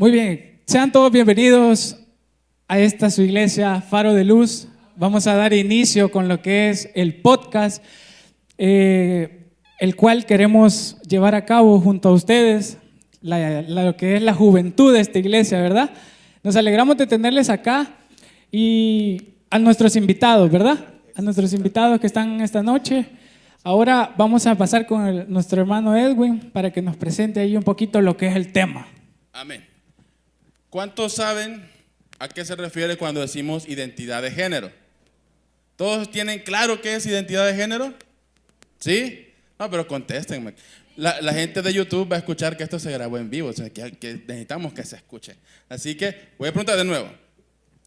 Muy bien, sean todos bienvenidos a esta su iglesia Faro de Luz. Vamos a dar inicio con lo que es el podcast, el cual queremos llevar a cabo junto a ustedes, lo que es la juventud de esta iglesia, ¿verdad? Nos alegramos de tenerles acá y a nuestros invitados, ¿verdad? A nuestros invitados que están esta noche. Ahora vamos a pasar con nuestro hermano Edwin para que nos presente ahí un poquito lo que es el tema. Amén. ¿Cuántos saben a qué se refiere cuando decimos identidad de género? ¿Todos tienen claro qué es identidad de género? ¿Sí? No, pero contéstenme. La gente de YouTube va a escuchar que esto se grabó en vivo, o sea, que necesitamos que se escuche. Así que voy a preguntar de nuevo.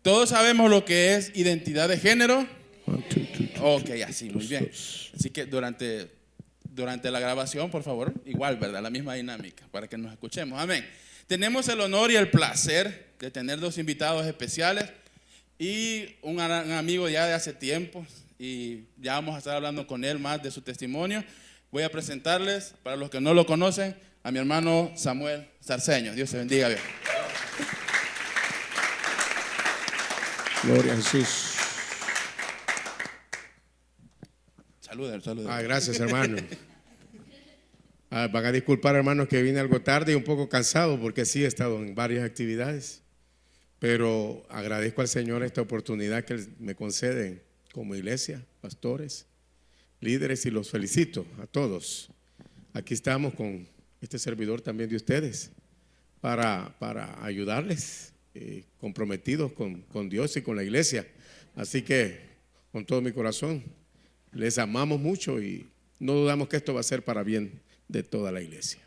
¿Todos sabemos lo que es identidad de género? Ok, así, muy bien. Así que durante la grabación, por favor, igual, ¿verdad? La misma dinámica, para que nos escuchemos. Amén. Tenemos el honor y el placer de tener dos invitados especiales y un amigo ya de hace tiempo, y ya vamos a estar hablando con él más de su testimonio. Voy a presentarles, para los que no lo conocen, a mi hermano Samuel Sarceño. Dios te bendiga, bien. Gloria a Jesús. Saluden. Gracias, hermano. Van a disculpar, hermanos, que vine algo tarde y un poco cansado porque sí he estado en varias actividades, pero agradezco al Señor esta oportunidad que me concede como iglesia, pastores, líderes, y los felicito a todos. Aquí estamos con este servidor también de ustedes para ayudarles, comprometidos con Dios y con la iglesia. Así que con todo mi corazón les amamos mucho y no dudamos que esto va a ser para bien de toda la iglesia.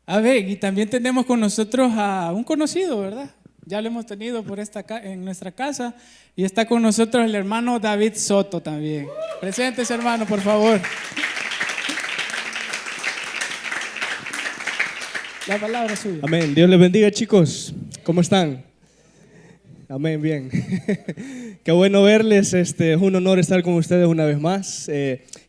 A ver, y también tenemos con nosotros a un conocido, ¿verdad? Ya lo hemos tenido en nuestra casa, y está con nosotros el hermano David Soto también. Preséntese, hermano, por favor. La palabra es suya. Amén. Dios les bendiga, chicos. ¿Cómo están? Amén, bien. Qué bueno verles. Es un honor estar con ustedes una vez más.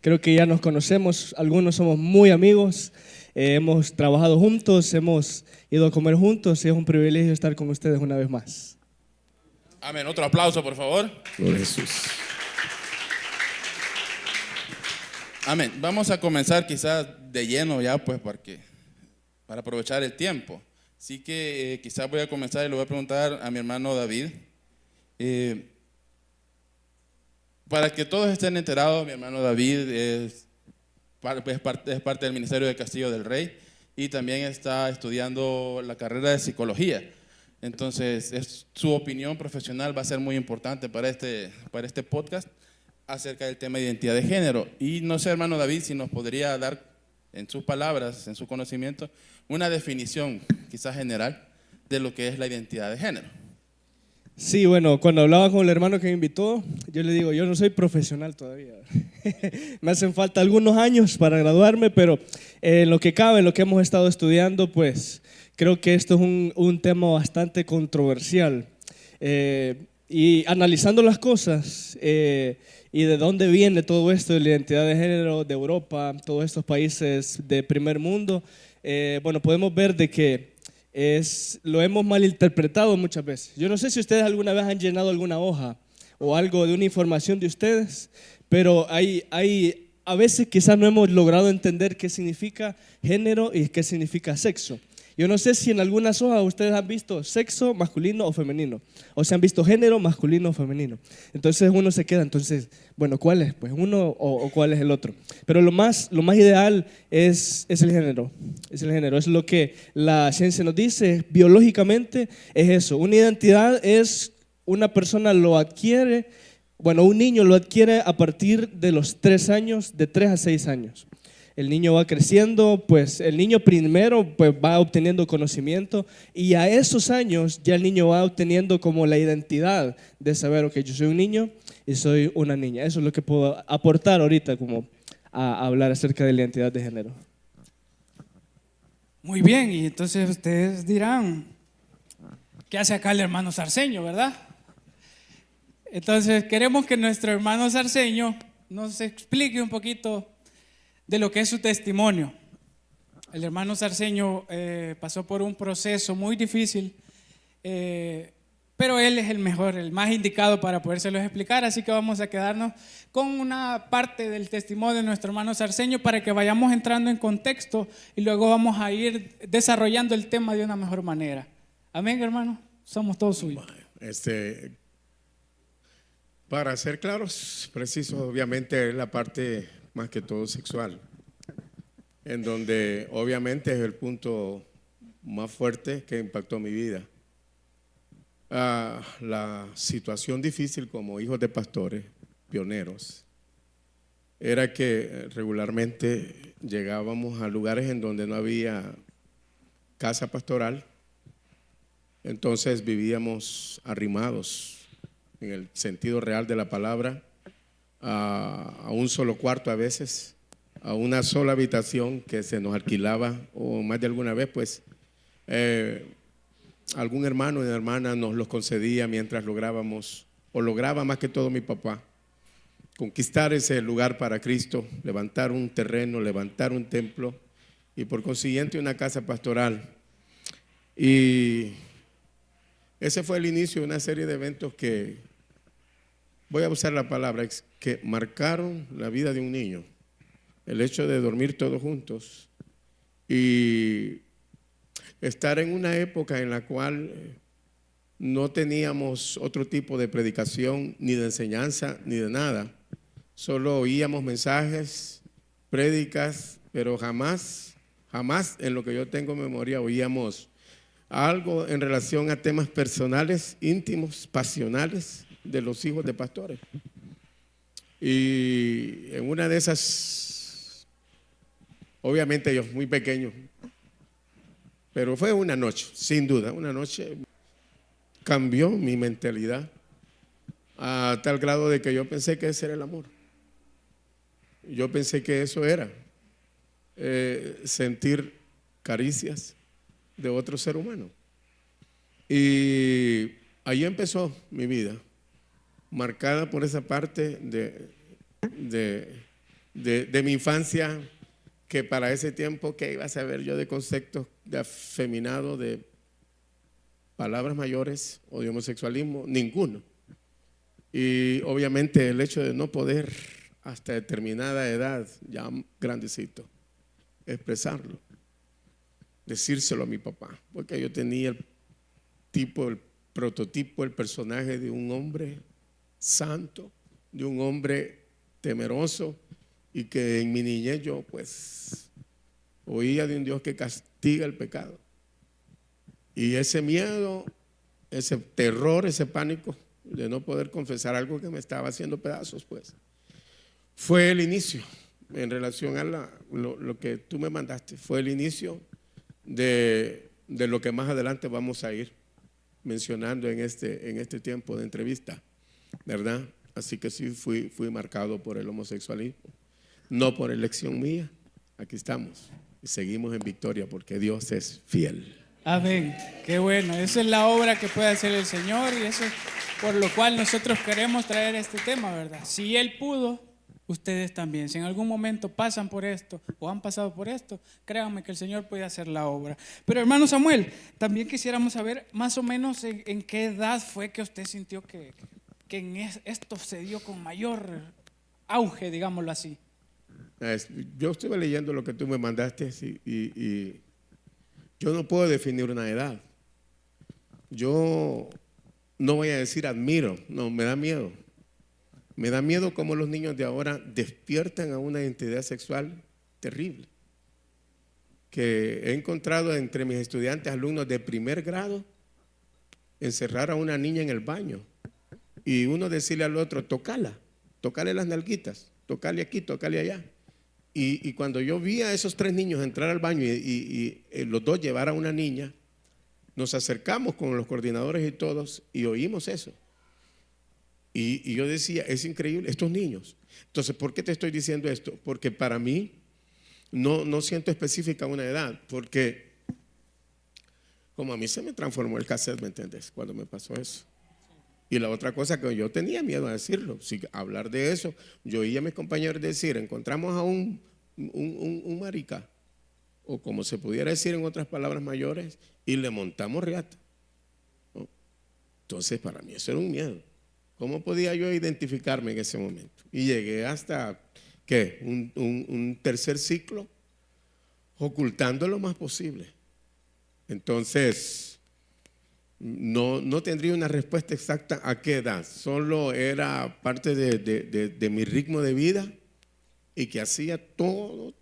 Creo que ya nos conocemos. Algunos somos muy amigos. Hemos trabajado juntos, hemos ido a comer juntos, y es un privilegio estar con ustedes una vez más. Amén. Otro aplauso, por favor. Gloria a Jesús. Amén. Vamos a comenzar quizás de lleno ya, pues, para aprovechar el tiempo. Así que quizás voy a comenzar y le voy a preguntar a mi hermano David. Para que todos estén enterados, mi hermano David es parte del Ministerio de Castillo del Rey y también está estudiando la carrera de psicología. Entonces, su opinión profesional va a ser muy importante para este podcast acerca del tema de identidad de género. Y no sé, hermano David, si nos podría dar en sus palabras, en su conocimiento, una definición quizás general de lo que es la identidad de género. Sí, bueno, cuando hablaba con el hermano que me invitó, yo le digo, yo no soy profesional todavía. Me hacen falta algunos años para graduarme, pero en lo que cabe, en lo que hemos estado estudiando, pues creo que esto es un tema bastante controversial. Y analizando las cosas y de dónde viene todo esto de la identidad de género de Europa, todos estos países de primer mundo, bueno, podemos ver de que lo hemos malinterpretado muchas veces. Yo no sé si ustedes alguna vez han llenado alguna hoja o algo de una información de ustedes, pero a veces quizás no hemos logrado entender qué significa género y qué significa sexo. Yo no sé si en algunas hojas ustedes han visto sexo masculino o femenino, o si han visto género masculino o femenino. Entonces uno se queda, bueno, ¿cuál es? Pues uno o ¿cuál es el otro? Pero lo más ideal es el género. Es el género, es lo que la ciencia nos dice. Biológicamente es eso. Una identidad es una persona lo adquiere, bueno, un niño lo adquiere a partir de los 3 años, de 3 a 6 años. El niño va creciendo, pues el niño primero pues va obteniendo conocimiento, y a esos años ya el niño va obteniendo como la identidad de saber, ok, yo soy un niño y soy una niña. Eso es lo que puedo aportar ahorita como a hablar acerca de la identidad de género. Muy bien, y entonces ustedes dirán, ¿qué hace acá el hermano Sarceño, verdad? Entonces queremos que nuestro hermano Sarceño nos explique un poquito de lo que es su testimonio. el hermano Sarceño pasó por un proceso muy difícil, pero él es el mejor, el más indicado para podérselos explicar, así que vamos a quedarnos con una parte del testimonio de nuestro hermano Sarceño para que vayamos entrando en contexto y luego vamos a ir desarrollando el tema de una mejor manera. Amén, hermano, somos todos suyos. Para ser claros, precisos, obviamente es la parte más que todo sexual, en donde obviamente es el punto más fuerte que impactó mi vida. La situación difícil como hijos de pastores, pioneros, era que regularmente llegábamos a lugares en donde no había casa pastoral, entonces vivíamos arrimados en el sentido real de la palabra, a un solo cuarto a veces, a una sola habitación que se nos alquilaba, o más de alguna vez pues algún hermano y hermana nos los concedía mientras lográbamos, o lograba más que todo mi papá, conquistar ese lugar para Cristo, levantar un terreno, levantar un templo y por consiguiente una casa pastoral. Y ese fue el inicio de una serie de eventos que, voy a usar la palabra, que marcaron la vida de un niño. El hecho de dormir todos juntos y estar en una época en la cual no teníamos otro tipo de predicación, ni de enseñanza, ni de nada. Solo oíamos mensajes, prédicas, pero jamás en lo que yo tengo en memoria oíamos algo en relación a temas personales, íntimos, pasionales de los hijos de pastores. Y en una de esas, obviamente yo muy pequeño, pero fue una noche, sin duda, una noche cambió mi mentalidad a tal grado de que yo pensé que ese era el amor. Yo pensé que eso era sentir caricias de otro ser humano. Y ahí empezó mi vida, marcada por esa parte de mi infancia, que para ese tiempo, ¿qué iba a saber yo de conceptos de afeminado, de palabras mayores o de homosexualismo? Ninguno. Y obviamente el hecho de no poder hasta determinada edad, ya grandecito, expresarlo, decírselo a mi papá, porque yo tenía el prototipo, el personaje de un hombre santo, de un hombre temeroso, y que en mi niñez yo pues oía de un Dios que castiga el pecado. Y ese miedo, ese terror, ese pánico de no poder confesar algo que me estaba haciendo pedazos, pues fue el inicio en relación a lo que tú me mandaste, fue el inicio de lo que más adelante vamos a ir mencionando en este tiempo de entrevista, ¿verdad? Así que sí fui marcado por el homosexualismo, no por elección mía. Aquí estamos y seguimos en victoria porque Dios es fiel. Amén, qué bueno, esa es la obra que puede hacer el Señor y eso es por lo cual nosotros queremos traer este tema, ¿verdad? Si Él pudo, ustedes también. Si en algún momento pasan por esto o han pasado por esto, créanme que el Señor puede hacer la obra. Pero hermano Samuel, también quisiéramos saber más o menos en qué edad fue que usted sintió que en esto se dio con mayor auge, digámoslo así. Yo estuve leyendo lo que tú me mandaste y yo no puedo definir una edad. Yo no voy a decir admiro, no, me da miedo. Me da miedo cómo los niños de ahora despiertan a una identidad sexual terrible. Que he encontrado entre mis estudiantes, alumnos de primer grado, encerrar a una niña en el baño y uno decirle al otro, tocale las nalguitas, tocale aquí, tocale allá. Y cuando yo vi a esos 3 niños entrar al baño y los 2 llevar a una niña, nos acercamos con los coordinadores y todos y oímos eso. Y yo decía, es increíble, estos niños. Entonces, ¿por qué te estoy diciendo esto? Porque para mí no siento específica una edad, porque como a mí se me transformó el cassette, ¿me entiendes? Cuando me pasó eso. Y la otra cosa que yo tenía miedo a decirlo, hablar de eso, yo oía a mis compañeros decir, encontramos a un marica, o como se pudiera decir en otras palabras mayores, y le montamos riata, ¿no? Entonces para mí eso era un miedo. ¿Cómo podía yo identificarme en ese momento? Y llegué hasta, ¿qué? Un tercer ciclo, ocultando lo más posible. Entonces, no tendría una respuesta exacta a qué edad, solo era parte de mi ritmo de vida y que hacía todo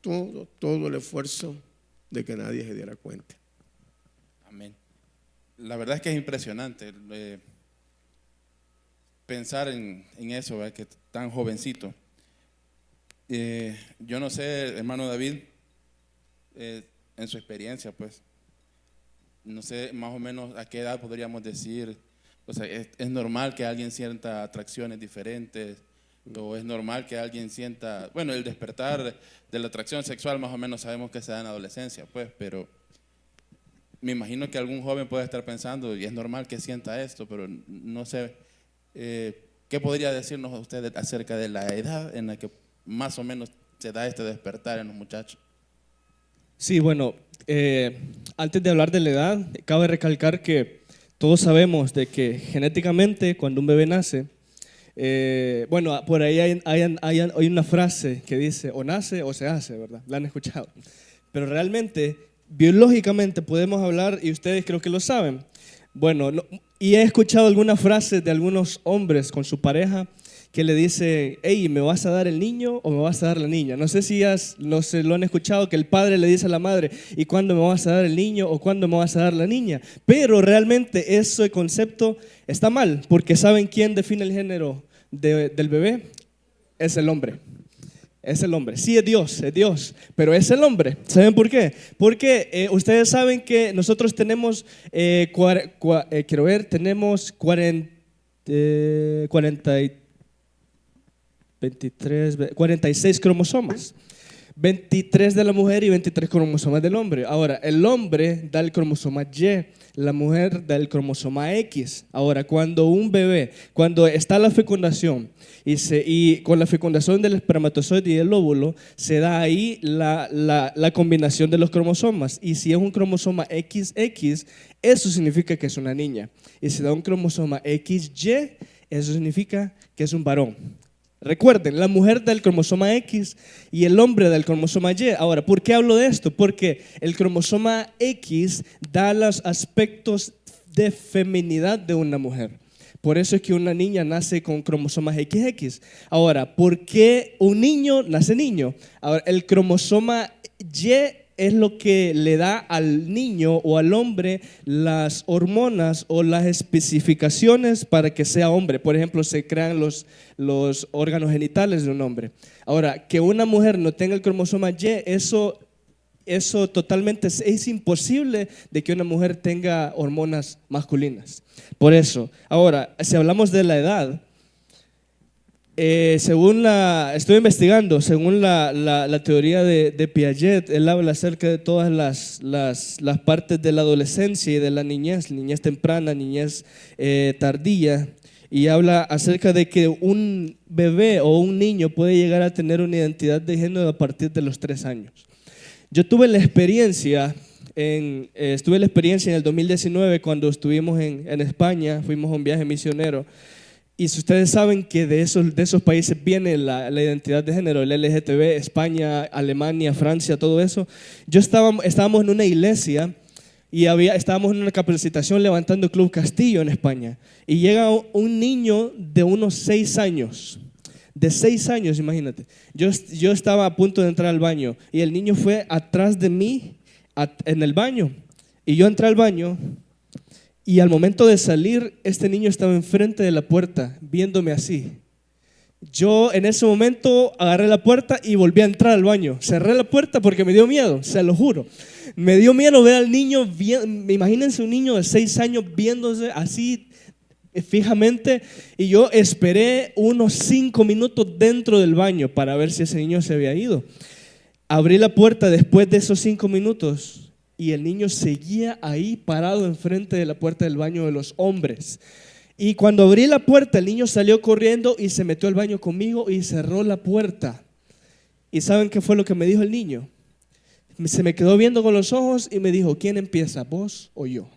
el esfuerzo de que nadie se diera cuenta. Amén. La verdad es que es impresionante pensar en eso, ¿verdad? Que tan jovencito. Yo no sé, hermano David, en su experiencia, pues, no sé más o menos a qué edad podríamos decir, o sea, es normal que alguien sienta atracciones diferentes, o es normal que alguien sienta, bueno, el despertar de la atracción sexual más o menos sabemos que se da en la adolescencia, pues, pero me imagino que algún joven puede estar pensando, y es normal que sienta esto, pero no sé, ¿qué podría decirnos a usted acerca de la edad en la que más o menos se da este despertar en los muchachos? Sí, bueno, antes de hablar de la edad, cabe recalcar que todos sabemos de que genéticamente cuando un bebé nace, bueno, por ahí hay una frase que dice o nace o se hace, ¿verdad? La han escuchado. Pero realmente, biológicamente podemos hablar, y ustedes creo que lo saben. Bueno, y he escuchado algunas frases de algunos hombres con su pareja que le dice, hey, ¿me vas a dar el niño o me vas a dar la niña? No sé si lo han escuchado, que el padre le dice a la madre, ¿y cuándo me vas a dar el niño o cuándo me vas a dar la niña? Pero realmente ese concepto está mal, porque ¿saben quién define el género del bebé? Es el hombre. Es el hombre. Sí, es Dios, pero es el hombre. ¿Saben por qué? Porque ustedes saben que nosotros tenemos, quiero ver, tenemos 46 cromosomas. 23 de la mujer y 23 cromosomas del hombre. Ahora, el hombre da el cromosoma Y, la mujer da el cromosoma X. Ahora, cuando está la fecundación y con la fecundación del espermatozoide y del óvulo, se da ahí la combinación de los cromosomas. Y si es un cromosoma XX, eso significa que es una niña. Y si da un cromosoma XY, eso significa que es un varón. Recuerden, la mujer da el cromosoma X y el hombre da el cromosoma Y. Ahora, ¿por qué hablo de esto? Porque el cromosoma X da los aspectos de feminidad de una mujer. Por eso es que una niña nace con cromosomas XX. Ahora, ¿por qué un niño nace niño? Ahora, el cromosoma Y es lo que le da al niño o al hombre las hormonas o las especificaciones para que sea hombre. Por ejemplo, se crean los órganos genitales de un hombre. Ahora, que una mujer no tenga el cromosoma Y, eso totalmente es imposible de que una mujer tenga hormonas masculinas. Por eso, ahora, si hablamos de la edad, estoy investigando, según la teoría de Piaget, él habla acerca de todas las partes de la adolescencia y de la niñez temprana, niñez tardía, y habla acerca de que un bebé o un niño puede llegar a tener una identidad de género a partir de los 3 años. Yo tuve la experiencia en el 2019 cuando estuvimos en España, fuimos a un viaje misionero. Y si ustedes saben que de esos países viene la identidad de género, el LGTB, España, Alemania, Francia, todo eso. Estábamos en una iglesia y estábamos en una capacitación levantando Club Castillo en España. Y llega un niño de unos 6 años. De 6 años, imagínate. Yo estaba a punto de entrar al baño y el niño fue atrás de mí en el baño. Y yo entré al baño. Y al momento de salir, este niño estaba enfrente de la puerta, viéndome así. Yo en ese momento agarré la puerta y volví a entrar al baño. Cerré la puerta porque me dio miedo, se lo juro. Me dio miedo ver al niño, imagínense un niño de 6 años viéndose así fijamente. Y yo esperé unos 5 minutos dentro del baño para ver si ese niño se había ido. Abrí la puerta después de esos 5 minutos. Y el niño seguía ahí parado enfrente de la puerta del baño de los hombres. Y cuando abrí la puerta, el niño salió corriendo y se metió al baño conmigo y cerró la puerta. ¿Y saben qué fue lo que me dijo el niño? Se me quedó viendo con los ojos y me dijo, ¿quién empieza, vos o yo?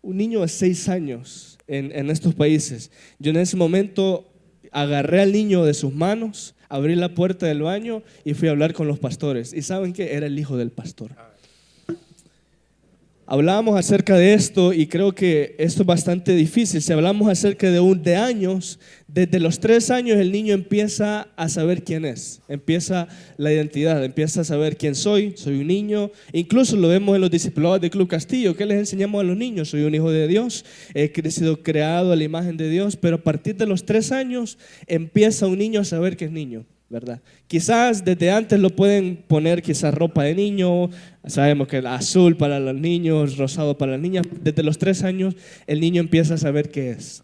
Un niño de 6 años en estos países. Yo en ese momento agarré al niño de sus manos, abrí la puerta del baño y fui a hablar con los pastores. ¿Y saben qué? Era el hijo del pastor. Hablábamos acerca de esto y creo que esto es bastante difícil. Si hablamos acerca de años, desde los 3 años el niño empieza a saber quién es, empieza la identidad, empieza a saber quién soy un niño. Incluso lo vemos en los discipulados de Club Castillo. ¿Qué les enseñamos a los niños? Soy un hijo de Dios, he sido creado a la imagen de Dios, pero a partir de los 3 años empieza un niño a saber que es niño, ¿verdad? Quizás desde antes lo pueden poner quizás ropa de niño, sabemos que el azul para los niños, rosado para las niñas. Desde los 3 años el niño empieza a saber qué es.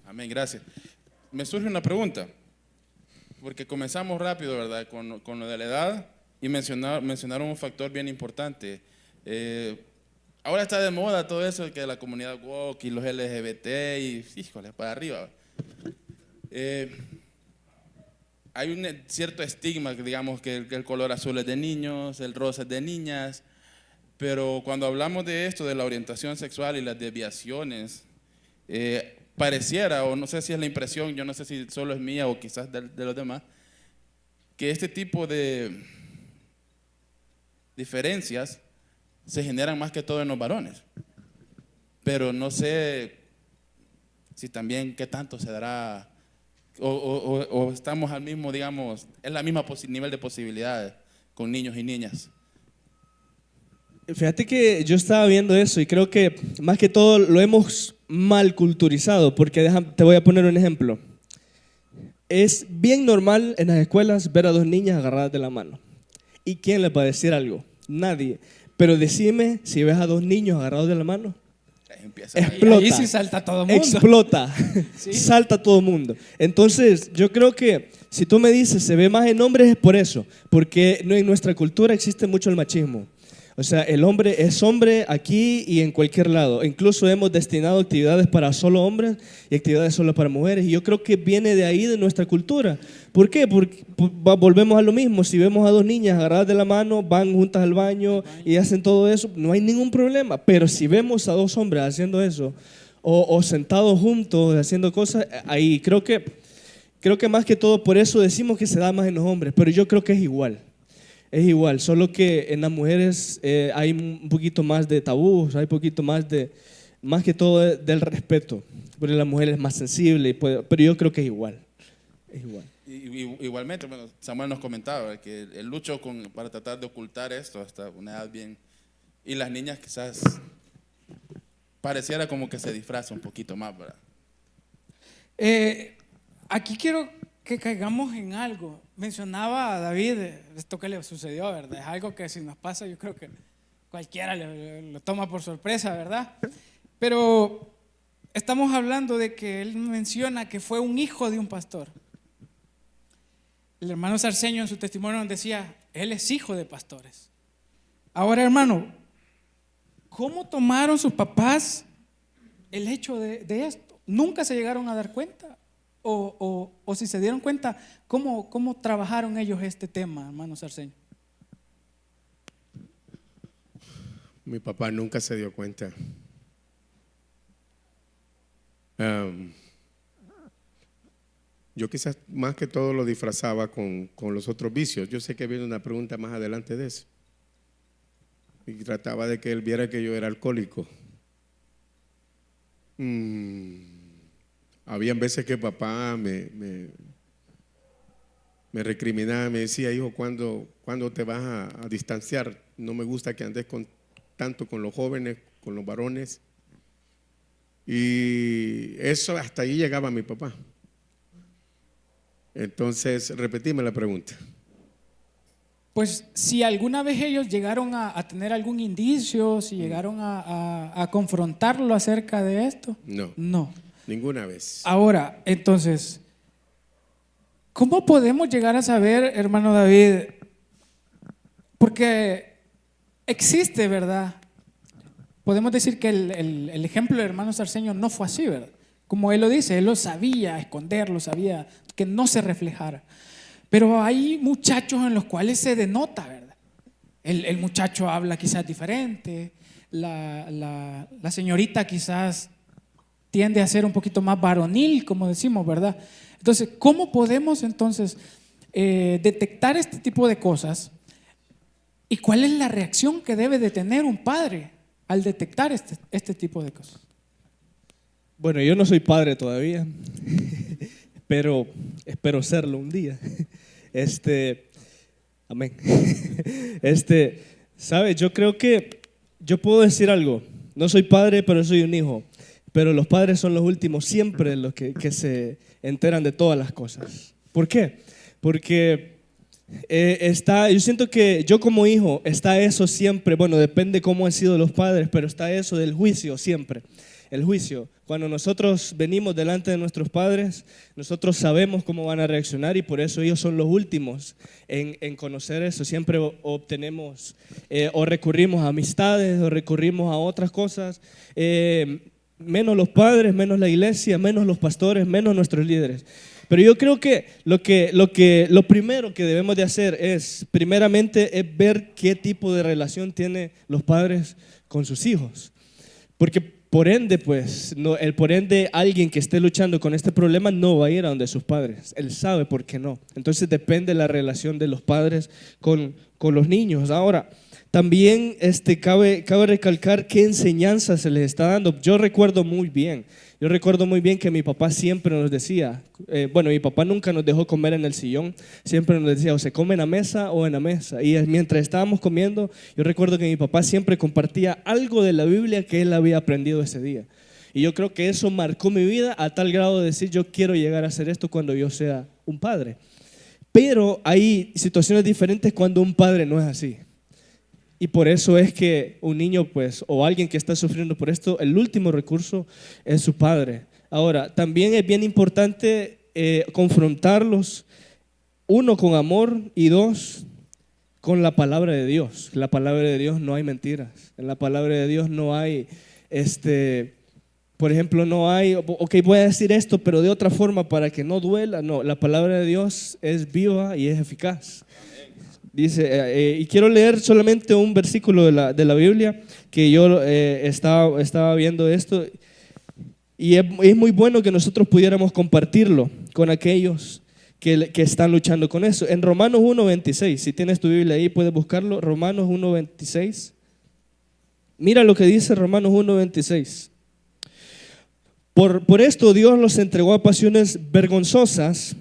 Amén, gracias. Me surge una pregunta, porque comenzamos rápido, ¿verdad? Con lo de la edad y mencionaron un factor bien importante. Ahora está de moda todo eso que la comunidad woke y los LGBT y híjole, para arriba. Hay un cierto estigma, digamos, que el color azul es de niños, el rosa es de niñas, pero cuando hablamos de esto, de la orientación sexual y las desviaciones, pareciera, o no sé si es la impresión, yo no sé si solo es mía o quizás de los demás, que este tipo de diferencias se generan más que todo en los varones, pero no sé si también qué tanto se dará. O estamos al mismo, digamos, es la misma nivel de posibilidades con niños y niñas. Fíjate que yo estaba viendo eso y creo que más que todo lo hemos mal culturizado, porque te voy a poner un ejemplo. Es bien normal en las escuelas ver a 2 niñas agarradas de la mano. ¿Y quién les va a decir algo? Nadie. Pero decime si ves a 2 niños agarrados de la mano. Explota. Ahí sí salta todo el mundo. Explota. Sí. Salta todo el mundo. Entonces, yo creo que si tú me dices se ve más en hombres es por eso, porque en nuestra cultura existe mucho el machismo. O sea, el hombre es hombre aquí y en cualquier lado. Incluso hemos destinado actividades para solo hombres y actividades solo para mujeres. Y yo creo que viene de ahí, de nuestra cultura. ¿Por qué? Porque volvemos a lo mismo. Si vemos a 2 niñas agarradas de la mano, van juntas al baño y hacen todo eso, no hay ningún problema. Pero si vemos a 2 hombres haciendo eso, o sentados juntos haciendo cosas, ahí creo que más que todo por eso decimos que se da más en los hombres. Pero yo creo que es igual. Es igual, solo que en las mujeres hay un poquito más de tabús, hay un poquito más que todo del respeto, porque la mujer es más sensible, pero yo creo que es igual. Es igual. Igualmente, bueno, Samuel nos comentaba que el lucho para tratar de ocultar esto hasta una edad bien, y las niñas quizás pareciera como que se disfraza un poquito más, ¿verdad? Aquí quiero que caigamos en algo. Mencionaba a David esto que le sucedió, ¿verdad? Es algo que si nos pasa yo creo que cualquiera lo toma por sorpresa, ¿verdad? Pero estamos hablando de que él menciona que fue un hijo de un pastor. El hermano Sarceño en su testimonio nos decía, él es hijo de pastores. Ahora, hermano, ¿cómo tomaron sus papás el hecho de esto? ¿Nunca se llegaron a dar cuenta? O si se dieron cuenta, ¿cómo trabajaron ellos este tema, hermano Sarceño? Mi papá nunca se dio cuenta. Yo quizás más que todo lo disfrazaba con los otros vicios. Yo sé que viene una pregunta más adelante de eso. Y trataba de que él viera que yo era alcohólico. Habían veces que papá me recriminaba, me decía, hijo, ¿cuándo te vas a distanciar? No me gusta que andes tanto con los jóvenes, con los varones. Y eso hasta ahí llegaba mi papá. Entonces, repetime la pregunta. Pues si alguna vez ellos llegaron a tener algún indicio, si llegaron a confrontarlo acerca de esto. No. Ninguna vez. Ahora, entonces, ¿cómo podemos llegar a saber, hermano David? Porque existe, ¿verdad? Podemos decir que el ejemplo del hermano Sarceño no fue así, ¿verdad? Como él lo dice, él lo sabía esconder, lo sabía que no se reflejara. Pero hay muchachos en los cuales se denota, ¿verdad? El muchacho habla quizás diferente, la señorita quizás tiende a ser un poquito más varonil, como decimos, ¿verdad? Entonces, ¿cómo podemos entonces detectar este tipo de cosas? ¿Y cuál es la reacción que debe de tener un padre al detectar este tipo de cosas? Bueno, yo no soy padre todavía, pero espero serlo un día. Amén. ¿Sabes? Yo creo que yo puedo decir algo. No soy padre, pero soy un hijo. Pero los padres son los últimos siempre los que se enteran de todas las cosas. ¿Por qué? Porque yo siento que yo como hijo está eso siempre, bueno, depende cómo han sido los padres, pero está eso del juicio siempre. El juicio. Cuando nosotros venimos delante de nuestros padres, nosotros sabemos cómo van a reaccionar y por eso ellos son los últimos en conocer eso. Siempre obtenemos o recurrimos a amistades o recurrimos a otras cosas. Menos los padres, menos la iglesia, menos los pastores, menos nuestros líderes. Pero yo creo que lo primero que debemos de hacer es, primeramente, es ver qué tipo de relación tienen los padres con sus hijos. Porque por ende, alguien que esté luchando con este problema no va a ir a donde sus padres. Él sabe por qué no. Entonces depende de la relación de los padres con los niños. Ahora, también cabe recalcar qué enseñanza se les está dando. Yo recuerdo muy bien que mi papá siempre nos decía, mi papá nunca nos dejó comer en el sillón, siempre nos decía o se come en la mesa o en la mesa. Y mientras estábamos comiendo, yo recuerdo que mi papá siempre compartía algo de la Biblia que él había aprendido ese día. Y yo creo que eso marcó mi vida a tal grado de decir, yo quiero llegar a hacer esto cuando yo sea un padre. Pero hay situaciones diferentes cuando un padre no es así. Y por eso es que un niño, o alguien que está sufriendo por esto, el último recurso es su padre. Ahora, también es bien importante confrontarlos, uno, con amor y dos, con la palabra de Dios. En la palabra de Dios no hay mentiras. En la palabra de Dios no hay, por ejemplo, no hay, ok, voy a decir esto, pero de otra forma para que no duela. No, la palabra de Dios es viva y es eficaz. Dice, y quiero leer solamente un versículo de la Biblia que yo estaba viendo esto y es muy bueno que nosotros pudiéramos compartirlo con aquellos que están luchando con eso. En Romanos 1:26, si tienes tu Biblia ahí puedes buscarlo, Romanos 1:26. Mira lo que dice Romanos 1:26. Por esto Dios los entregó a pasiones vergonzosas,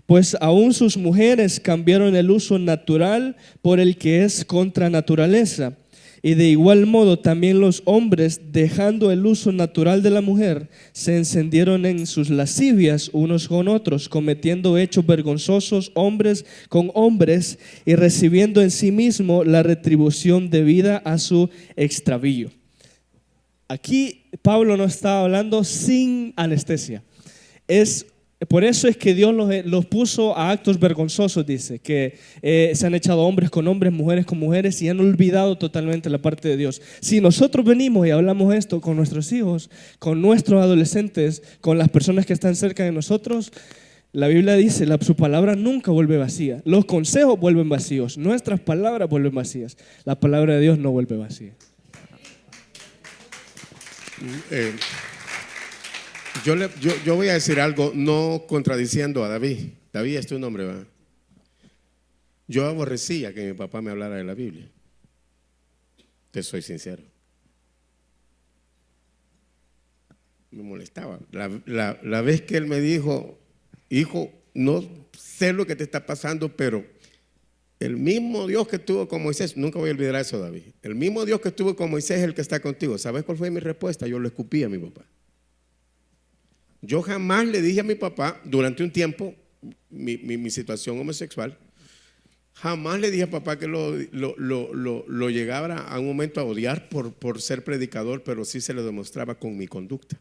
pues aún sus mujeres cambiaron el uso natural por el que es contra naturaleza. Y de igual modo también los hombres, dejando el uso natural de la mujer, se encendieron en sus lascivias unos con otros, cometiendo hechos vergonzosos hombres con hombres y recibiendo en sí mismo la retribución debida a su extravío. Aquí Pablo no está hablando sin anestesia. Por eso es que Dios los puso a actos vergonzosos, dice, que se han echado hombres con hombres, mujeres con mujeres y han olvidado totalmente la parte de Dios. Si nosotros venimos y hablamos esto con nuestros hijos, con nuestros adolescentes, con las personas que están cerca de nosotros, la Biblia dice, su palabra nunca vuelve vacía. Los consejos vuelven vacíos, nuestras palabras vuelven vacías. La palabra de Dios no vuelve vacía. Yo voy a decir algo no contradiciendo a David. David es tu nombre, ¿verdad? Yo aborrecía que mi papá me hablara de la Biblia. Te soy sincero. Me molestaba. La vez que él me dijo, hijo, no sé lo que te está pasando, pero el mismo Dios que estuvo con Moisés, nunca voy a olvidar eso, David. El mismo Dios que estuvo con Moisés es el que está contigo. ¿Sabes cuál fue mi respuesta? Yo lo escupí a mi papá. Yo jamás le dije a mi papá, durante un tiempo, mi situación homosexual, jamás le dije a papá que lo llegara a un momento a odiar por ser predicador, pero sí se lo demostraba con mi conducta.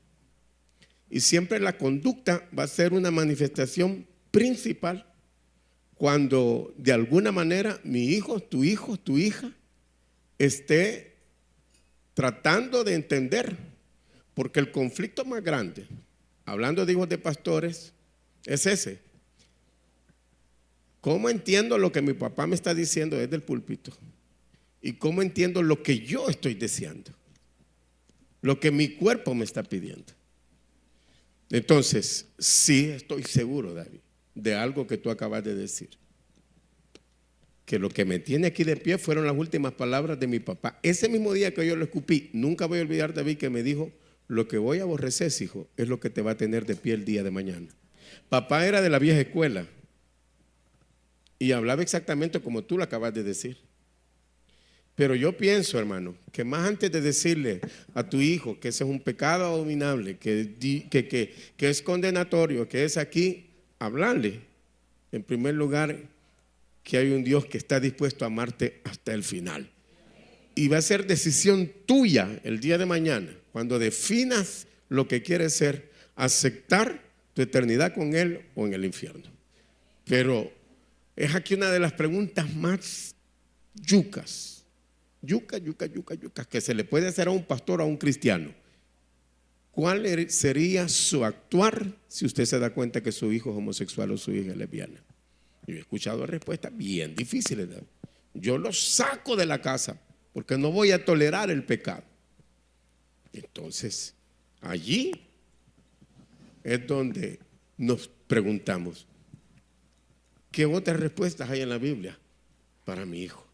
Y siempre la conducta va a ser una manifestación principal cuando de alguna manera mi hijo, tu hija, esté tratando de entender, porque el conflicto más grande, hablando de hijos de pastores, es ese. ¿Cómo entiendo lo que mi papá me está diciendo desde el púlpito? ¿Y cómo entiendo lo que yo estoy deseando? Lo que mi cuerpo me está pidiendo. Entonces, sí estoy seguro, David, de algo que tú acabas de decir. Que lo que me tiene aquí de pie fueron las últimas palabras de mi papá. Ese mismo día que yo lo escupí, nunca voy a olvidar, David, que me dijo: lo que voy a aborrecer, hijo, es lo que te va a tener de pie el día de mañana. Papá era de la vieja escuela y hablaba exactamente como tú lo acabas de decir. Pero yo pienso, hermano, que más antes de decirle a tu hijo que ese es un pecado abominable, que es condenatorio, que es aquí, hablarle, en primer lugar, que hay un Dios que está dispuesto a amarte hasta el final. Y va a ser decisión tuya el día de mañana, cuando definas lo que quieres ser, aceptar tu eternidad con Él o en el infierno. Pero es aquí una de las preguntas más yucas que se le puede hacer a un pastor o a un cristiano. ¿Cuál sería su actuar si usted se da cuenta que su hijo es homosexual o su hija es lesbiana? Yo he escuchado respuestas bien difíciles, ¿no? Yo lo saco de la casa porque no voy a tolerar el pecado. Entonces, allí es donde nos preguntamos: ¿qué otras respuestas hay en la Biblia para mi hijo?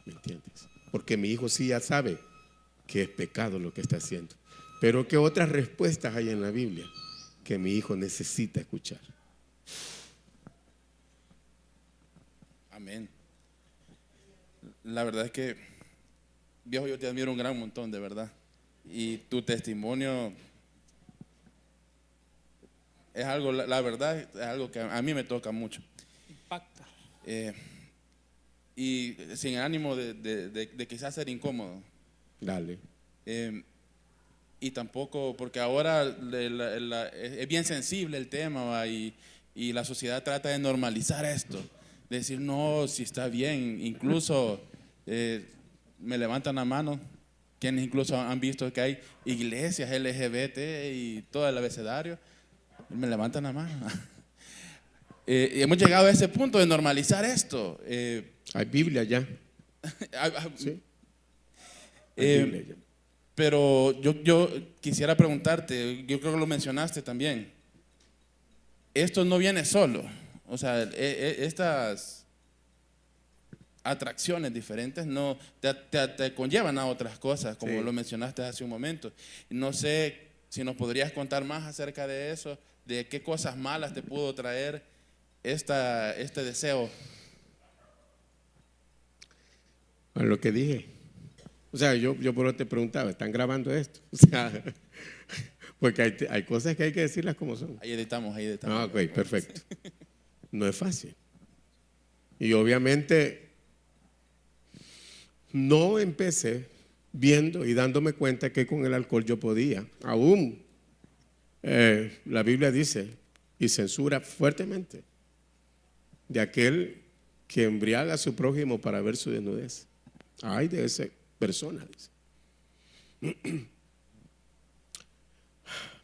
¿Me entiendes? Porque mi hijo sí ya sabe que es pecado lo que está haciendo. Pero ¿qué otras respuestas hay en la Biblia que mi hijo necesita escuchar? Amén. La verdad es que, viejo, yo te admiro un gran montón, de verdad. Y tu testimonio es algo, la verdad, es algo que a mí me toca mucho. Impacta. Y sin ánimo de quizás ser incómodo. Dale. Y tampoco, porque ahora es bien sensible el tema, ¿va? Y la sociedad trata de normalizar esto, de decir: no, si está bien. Incluso me levantan la mano quienes incluso han visto que hay iglesias LGBT y todo el abecedario, me levantan la mano. Y hemos llegado a ese punto de normalizar esto. Hay Biblia ya. Sí. Hay Biblia ya. Pero yo quisiera preguntarte, yo creo que lo mencionaste también, esto no viene solo. O sea, estas atracciones diferentes no te conllevan a otras cosas, como Sí. lo mencionaste hace un momento. No sé si nos podrías contar más acerca de eso, de qué cosas malas te pudo traer este deseo. A lo que dije. O sea, yo por eso te preguntaba: ¿están grabando esto? O sea, porque hay cosas que hay que decirlas como son. Ahí editamos. Ah, ok, perfecto. No es fácil. Y obviamente no empecé viendo y dándome cuenta que con el alcohol yo podía. Aún la Biblia dice y censura fuertemente de aquel que embriaga a su prójimo para ver su desnudez. Ay de esa persona, dice.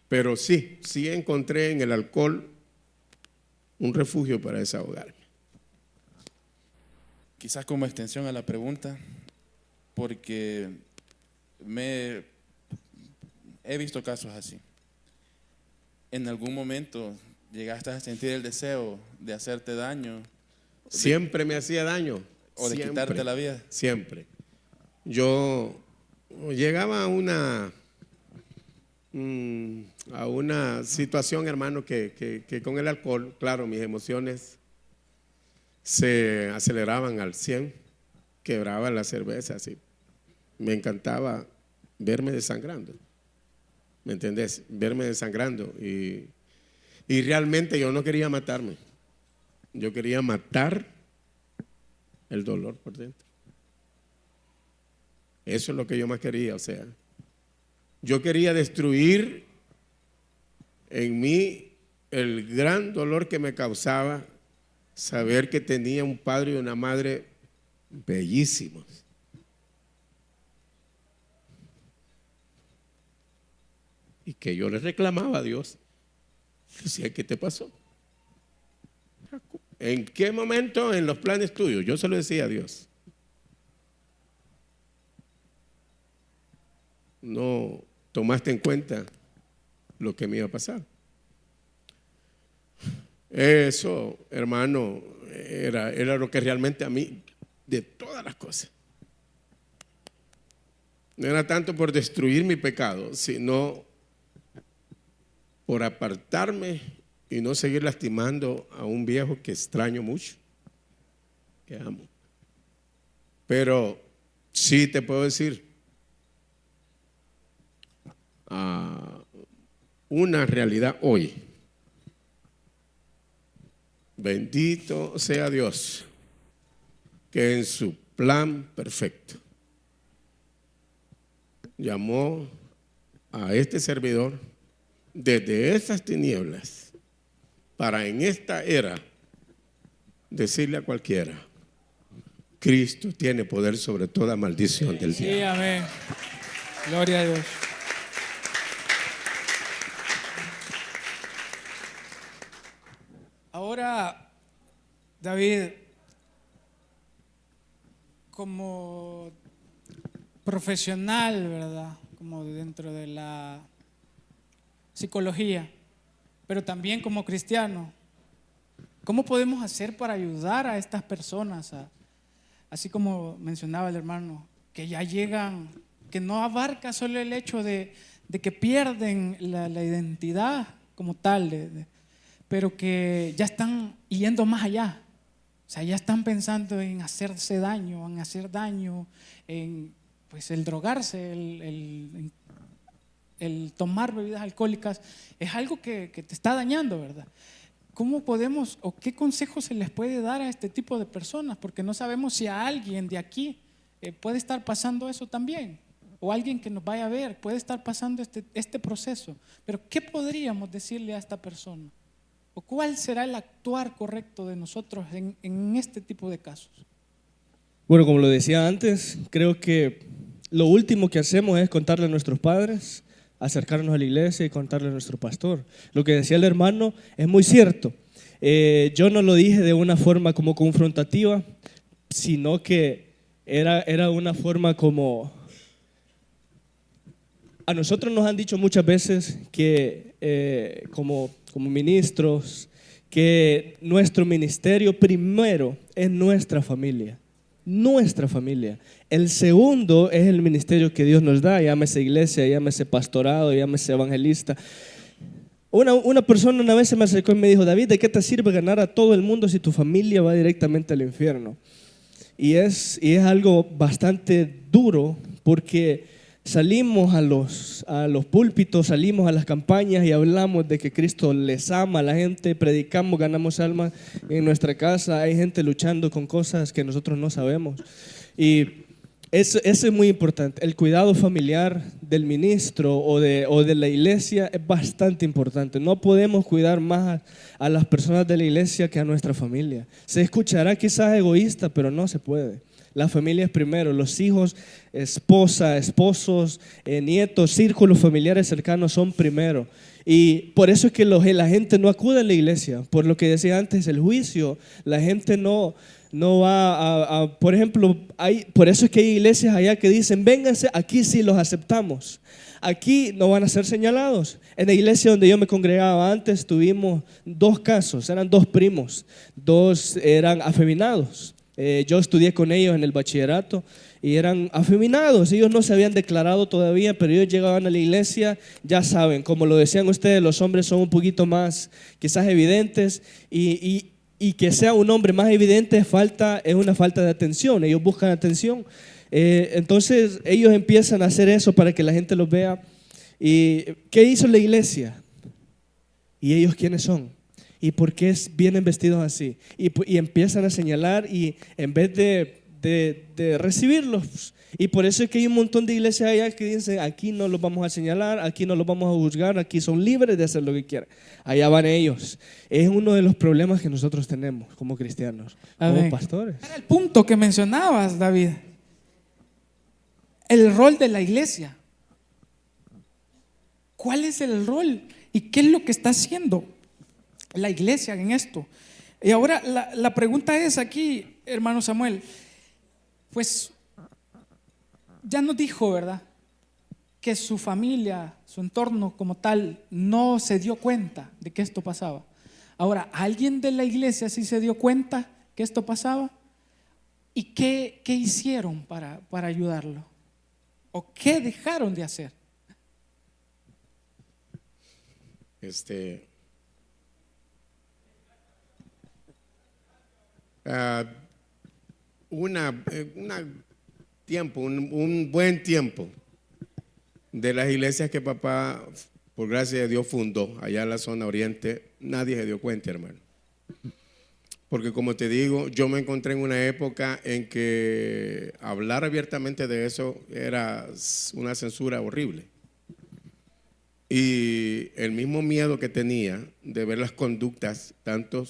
Pero sí encontré en el alcohol un refugio para desahogarme. Quizás como extensión a la pregunta, porque he visto casos así. ¿En algún momento llegaste a sentir el deseo de hacerte daño? Siempre me hacía daño. ¿O de Siempre, quitarte la vida? Siempre. Yo llegaba a una situación, hermano, que con el alcohol, claro, mis emociones se aceleraban al 100, quebraba la cerveza, así. Me encantaba verme desangrando, ¿me entendés? Verme desangrando y realmente yo no quería matarme, yo quería matar el dolor por dentro. Eso es lo que yo más quería, o sea, yo quería destruir en mí el gran dolor que me causaba saber que tenía un padre y una madre bellísimos. Y que yo le reclamaba a Dios. Decía: ¿qué te pasó? ¿En qué momento en los planes tuyos? Yo se lo decía a Dios. No tomaste en cuenta lo que me iba a pasar. Eso, hermano, era lo que realmente a mí, de todas las cosas, no era tanto por destruir mi pecado, sino por apartarme y no seguir lastimando a un viejo que extraño mucho, que amo. Pero sí te puedo decir una realidad hoy. Bendito sea Dios, que en su plan perfecto llamó a este servidor desde esas tinieblas para en esta era decirle a cualquiera: Cristo tiene poder sobre toda maldición del diablo. Sí, amén. Gloria a Dios. Ahora, David, como profesional, ¿verdad? Como dentro de la psicología, pero también como cristiano, ¿cómo podemos hacer para ayudar a estas personas, así como mencionaba el hermano, que ya llegan, que no abarca solo el hecho de que pierden la identidad como tal, pero que ya están yendo más allá? O sea, ya están pensando en hacerse daño, en pues el drogarse, el tomar bebidas alcohólicas, es algo que te está dañando, ¿verdad? ¿Cómo podemos o qué consejos se les puede dar a este tipo de personas? Porque no sabemos si a alguien de aquí puede estar pasando eso también, o alguien que nos vaya a ver puede estar pasando este proceso. Pero ¿qué podríamos decirle a esta persona? ¿O cuál será el actuar correcto de nosotros en este tipo de casos? Bueno, como lo decía antes, creo que lo último que hacemos es contarle a nuestros padres, acercarnos a la iglesia y contarle a nuestro pastor. Lo que decía el hermano es muy cierto. Yo no lo dije de una forma como confrontativa, sino que era una forma como... A nosotros nos han dicho muchas veces que como ministros, que nuestro ministerio primero es nuestra familia. Nuestra familia. El segundo es el ministerio que Dios nos da, llámese iglesia, llámese pastorado, llámese evangelista. Una persona una vez se me acercó y me dijo: David, ¿de qué te sirve ganar a todo el mundo si tu familia va directamente al infierno? Y es algo bastante duro, porque salimos a los púlpitos, salimos a las campañas y hablamos de que Cristo les ama a la gente, predicamos, ganamos almas en nuestra casa. Hay gente luchando con cosas que nosotros no sabemos. Y eso es muy importante. El cuidado familiar del ministro o de la iglesia es bastante importante. No podemos cuidar más a las personas de la iglesia que a nuestra familia. Se escuchará quizás egoísta, pero no se puede. La familia es primero, los hijos, esposa, esposos, nietos, círculos familiares cercanos son primero. Y por eso es que la gente no acude a la iglesia. Por lo que decía antes, el juicio, la gente no va por ejemplo, por eso es que hay iglesias allá que dicen: vénganse, aquí sí los aceptamos. Aquí no van a ser señalados. En la iglesia donde yo me congregaba antes tuvimos 2 casos, eran 2 primos, 2 eran afeminados. Yo estudié con ellos en el bachillerato y eran afeminados. Ellos no se habían declarado todavía, pero ellos llegaban a la iglesia. Ya saben, como lo decían ustedes, los hombres son un poquito más quizás evidentes, y que sea un hombre más evidente es una falta de atención. Ellos buscan atención. Entonces ellos empiezan a hacer eso para que la gente los vea. ¿Y qué hizo la iglesia? ¿Y ellos quiénes son? ¿Y por qué vienen vestidos así? Y empiezan a señalar, y en vez de recibirlos. Y por eso es que hay un montón de iglesias allá que dicen: aquí no los vamos a señalar, aquí no los vamos a juzgar, aquí son libres de hacer lo que quieran. Allá van ellos. Es uno de los problemas que nosotros tenemos como cristianos, como pastores. Era el punto que mencionabas, David. El rol de la iglesia. ¿Cuál es el rol? ¿Y qué es lo que está haciendo la iglesia en esto? Y ahora la pregunta es aquí, hermano Samuel, pues ya nos dijo, ¿verdad?, que su familia, su entorno como tal, no se dio cuenta de que esto pasaba. Ahora, ¿alguien de la iglesia sí se dio cuenta que esto pasaba? ¿Y qué hicieron para ayudarlo? ¿O qué dejaron de hacer? Un buen tiempo de las iglesias que papá, por gracia de Dios, fundó allá en la zona oriente, nadie se dio cuenta, hermano. Porque como te digo, yo me encontré en una época en que hablar abiertamente de eso era una censura horrible. Y el mismo miedo que tenía de ver las conductas, tanto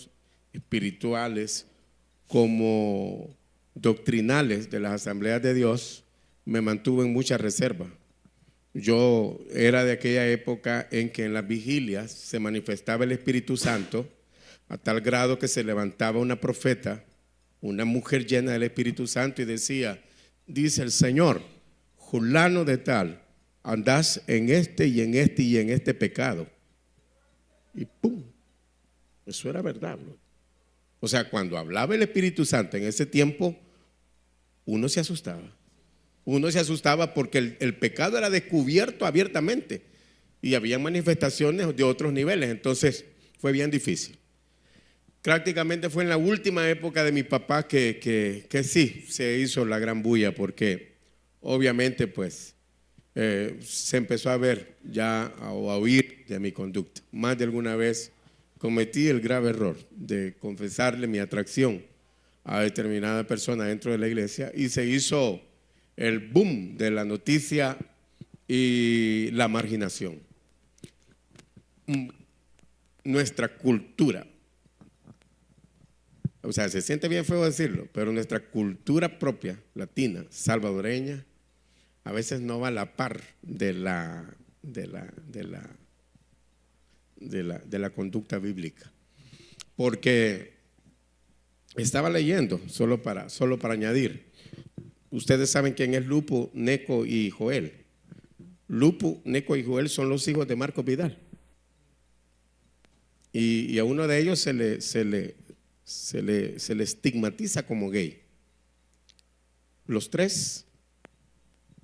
espirituales como doctrinales de las asambleas de Dios, me mantuvo en mucha reserva. Yo era de aquella época en que en las vigilias se manifestaba el Espíritu Santo a tal grado que se levantaba una profeta, una mujer llena del Espíritu Santo, y decía: dice el Señor, fulano de tal, andás en este y en este y en este pecado. Y ¡pum! Eso era verdad, ¿no? O sea, cuando hablaba el Espíritu Santo en ese tiempo, uno se asustaba. Uno se asustaba porque el pecado era descubierto abiertamente y había manifestaciones de otros niveles. Entonces fue bien difícil. Prácticamente fue en la última época de mi papá que sí se hizo la gran bulla, porque obviamente pues se empezó a ver ya o a oír de mi conducta. Más de alguna vez cometí el grave error de confesarle mi atracción a determinada persona dentro de la iglesia, y se hizo el boom de la noticia y la marginación. Nuestra cultura, o sea, se siente bien feo decirlo, pero nuestra cultura propia, latina, salvadoreña, a veces no va a la par de la conducta bíblica. Porque estaba leyendo, solo para añadir, ustedes saben quién es Lupo, Neco y Joel. Lupo, Neco y Joel son los hijos de Marcos Vidal. Y a uno de ellos se le estigmatiza como gay. Los tres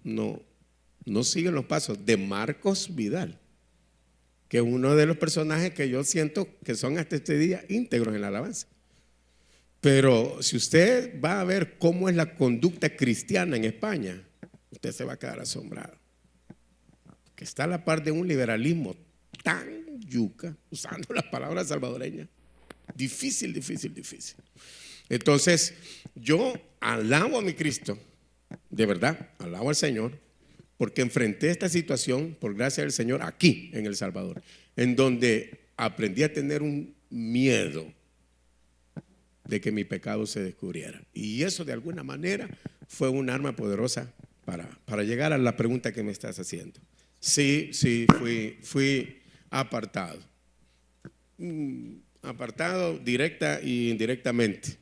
no siguen los pasos de Marcos Vidal, que es uno de los personajes que yo siento que son hasta este día íntegros en la alabanza. Pero si usted va a ver cómo es la conducta cristiana en España, usted se va a quedar asombrado, que está a la par de un liberalismo tan yuca, usando las palabras salvadoreñas. Difícil. Entonces, yo alabo a mi Cristo, de verdad, alabo al Señor, porque enfrenté esta situación por gracia del Señor aquí en El Salvador, en donde aprendí a tener un miedo de que mi pecado se descubriera. Y eso de alguna manera fue un arma poderosa para llegar a la pregunta que me estás haciendo. Sí, fui apartado. Apartado directa e indirectamente.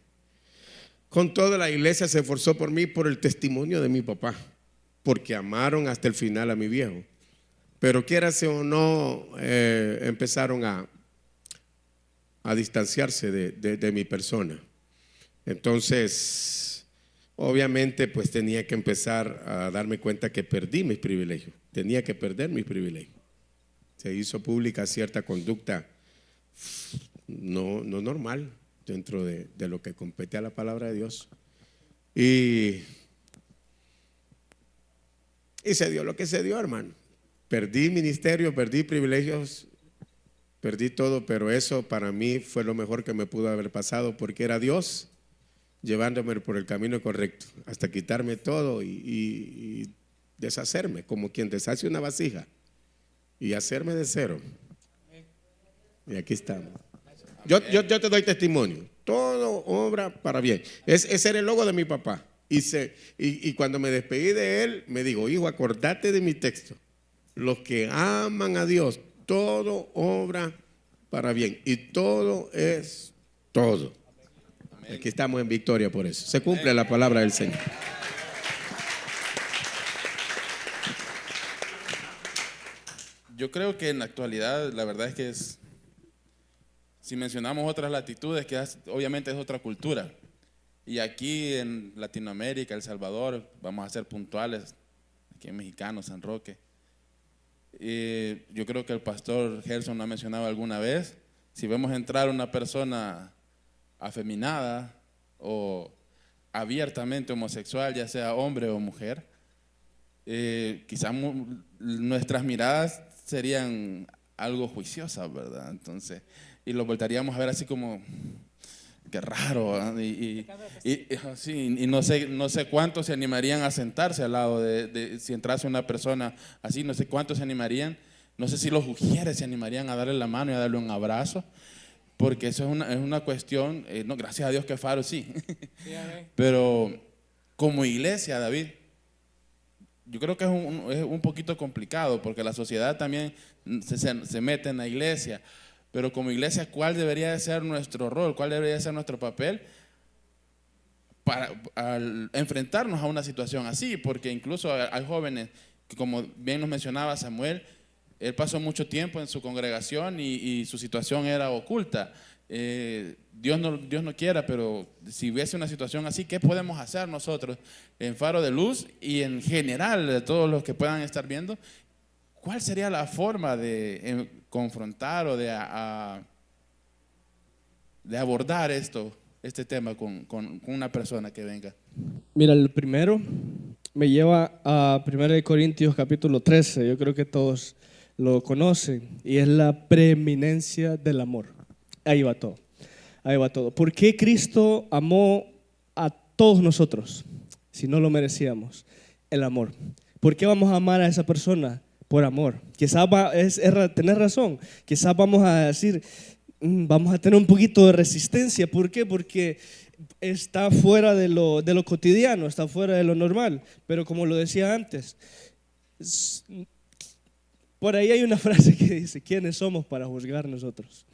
Con toda la iglesia se esforzó por mí por el testimonio de mi papá, porque amaron hasta el final a mi viejo. Pero quiérase o no, empezaron a distanciarse de mi persona. Entonces, obviamente, pues tenía que empezar a darme cuenta que perdí mis privilegios. Tenía que perder mis privilegios. Se hizo pública cierta conducta no normal dentro de lo que compete a la palabra de Dios. Y se dio lo que se dio, hermano. Perdí ministerio, perdí privilegios, perdí todo, pero eso para mí fue lo mejor que me pudo haber pasado, porque era Dios llevándome por el camino correcto, hasta quitarme todo y deshacerme, como quien deshace una vasija, y hacerme de cero. Y aquí estamos. Yo te doy testimonio, todo obra para bien. Ese era el logo de mi papá. Y cuando me despedí de él, me dijo: hijo, acordate de mi texto. Los que aman a Dios, todo obra para bien, y todo es todo. Aquí estamos en victoria por eso. Se cumple la palabra del Señor. Yo creo que en la actualidad, la verdad es que si mencionamos otras latitudes, obviamente es otra cultura. Y aquí en Latinoamérica, El Salvador, vamos a ser puntuales, aquí en Mexicano, San Roque. Yo creo que el pastor Gerson lo ha mencionado alguna vez. Si vemos entrar una persona afeminada o abiertamente homosexual, ya sea hombre o mujer, quizás nuestras miradas serían algo juiciosas, ¿verdad? Entonces, y lo voltaríamos a ver así como, qué raro, ¿eh? Y no sé cuántos se animarían a sentarse al lado si entrase una persona así, no sé cuántos se animarían, no sé si los ujieres se animarían a darle la mano y a darle un abrazo, porque eso es una cuestión, no, gracias a Dios que Faro sí, pero como iglesia, David, yo creo que es un poquito complicado, porque la sociedad también se mete en la iglesia, pero como iglesia, ¿cuál debería de ser nuestro rol? ¿Cuál debería de ser nuestro papel al enfrentarnos a una situación así? Porque incluso hay jóvenes que, como bien nos mencionaba Samuel, él pasó mucho tiempo en su congregación y su situación era oculta. Dios no quiera, pero si hubiese una situación así, ¿qué podemos hacer nosotros en Faro de Luz y en general de todos los que puedan estar viendo? ¿Cuál sería la forma de confrontar o de abordar este tema con una persona que venga? Mira, el primero me lleva a 1 Corintios capítulo 13, yo creo que todos lo conocen, y es la preeminencia del amor. Ahí va todo, ahí va todo. ¿Por qué Cristo amó a todos nosotros si no lo merecíamos? El amor. ¿Por qué vamos a amar a esa persona? Por amor. Quizás tener razón, quizás vamos a decir, vamos a tener un poquito de resistencia. ¿Por qué? Porque está fuera de lo cotidiano, está fuera de lo normal. Pero como lo decía antes, por ahí hay una frase que dice, ¿quiénes somos para juzgar nosotros?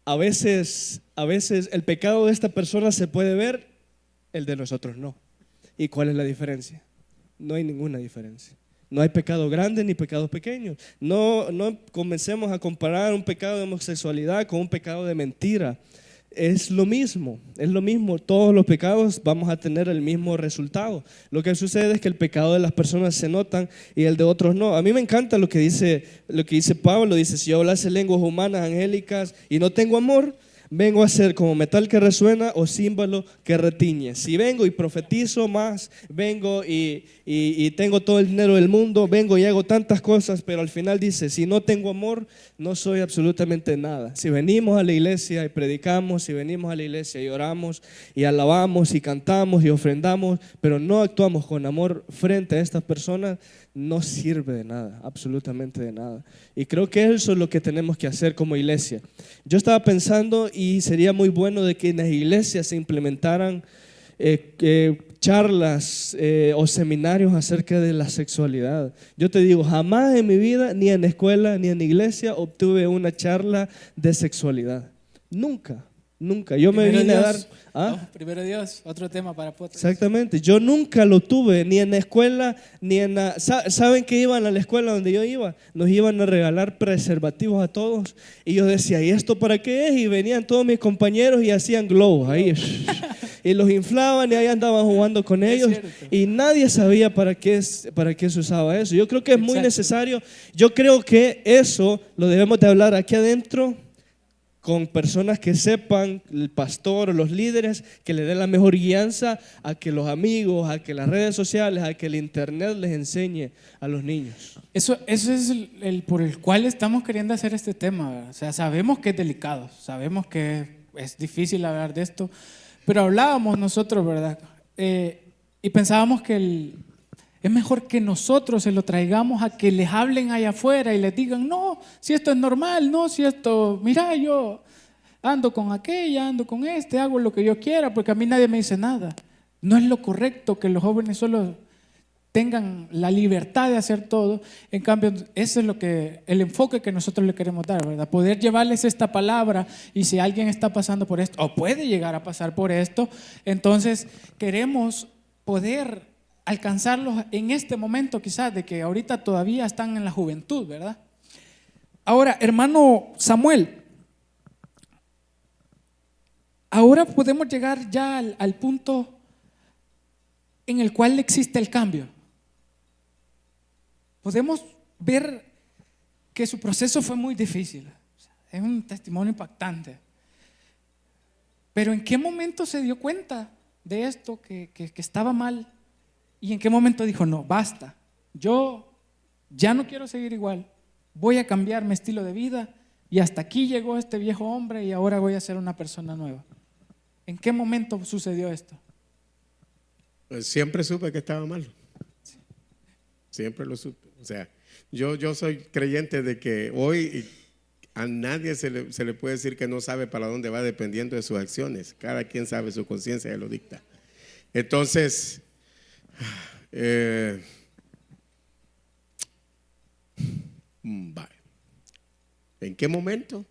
A veces el pecado de esta persona se puede ver, el de nosotros no. ¿Y cuál es la diferencia? No hay ninguna diferencia. No hay pecado grande ni pecado pequeño. No comencemos a comparar un pecado de homosexualidad con un pecado de mentira. Es lo mismo. Todos los pecados vamos a tener el mismo resultado. Lo que sucede es que el pecado de las personas se notan y el de otros no. A mí me encanta lo que dice Pablo. Dice, si yo hablase lenguas humanas, angélicas y no tengo amor, vengo a ser como metal que resuena o címbalo que retiñe. Si vengo y profetizo más, vengo y tengo todo el dinero del mundo, vengo y hago tantas cosas, pero al final dice, si no tengo amor, no soy absolutamente nada. Si venimos a la iglesia y predicamos, si venimos a la iglesia y oramos y alabamos y cantamos y ofrendamos, pero no actuamos con amor frente a estas personas, no sirve de nada, absolutamente de nada. Y creo que eso es lo que tenemos que hacer como iglesia. Yo estaba pensando y sería muy bueno de que en las iglesias se implementaran charlas o seminarios acerca de la sexualidad. Yo te digo, jamás en mi vida, ni en escuela, ni en iglesia, obtuve una charla de sexualidad. Nunca. Yo me vine a dar... Primero Dios, otro tema para podcast. Exactamente, yo nunca lo tuve, ni en la escuela, ni en la... ¿Saben que iban a la escuela donde yo iba? Nos iban a regalar preservativos a todos. Y yo decía, ¿y esto para qué es? Y venían todos mis compañeros y hacían globos ahí. Y los inflaban y ahí andaban jugando con ellos. Y nadie sabía para qué se usaba eso. Yo creo que es muy necesario. Yo creo que eso lo debemos de hablar aquí adentro, con personas que sepan, el pastor o los líderes, que le den la mejor guianza a que los amigos, a que las redes sociales, a que el internet les enseñe a los niños. Eso es el por el cual estamos queriendo hacer este tema, ¿verdad? O sea, sabemos que es delicado, sabemos que es difícil hablar de esto, pero hablábamos nosotros, ¿verdad? Y pensábamos que es mejor que nosotros se lo traigamos a que les hablen allá afuera y les digan, no, si esto es normal, no, si esto, mira, yo ando con aquella, ando con este, hago lo que yo quiera, porque a mí nadie me dice nada. No es lo correcto que los jóvenes solo tengan la libertad de hacer todo. En cambio, ese es el enfoque que nosotros le queremos dar, ¿verdad? Poder llevarles esta palabra, y si alguien está pasando por esto o puede llegar a pasar por esto, entonces queremos poder alcanzarlos en este momento, quizás de que ahorita todavía están en la juventud, ¿verdad? Ahora, hermano Samuel, ahora podemos llegar ya al punto en el cual existe el cambio. Podemos ver que su proceso fue muy difícil. Es un testimonio impactante. Pero ¿en qué momento se dio cuenta de esto, que estaba mal? ¿Y en qué momento dijo, no, basta, yo ya no quiero seguir igual, voy a cambiar mi estilo de vida, y hasta aquí llegó este viejo hombre y ahora voy a ser una persona nueva? ¿En qué momento sucedió esto? Pues siempre supe que estaba mal. Siempre lo supe. O sea, yo soy creyente de que hoy a nadie se le puede decir que no sabe para dónde va, dependiendo de sus acciones. Cada quien sabe, su conciencia lo dicta. Entonces, vale. ¿En qué momento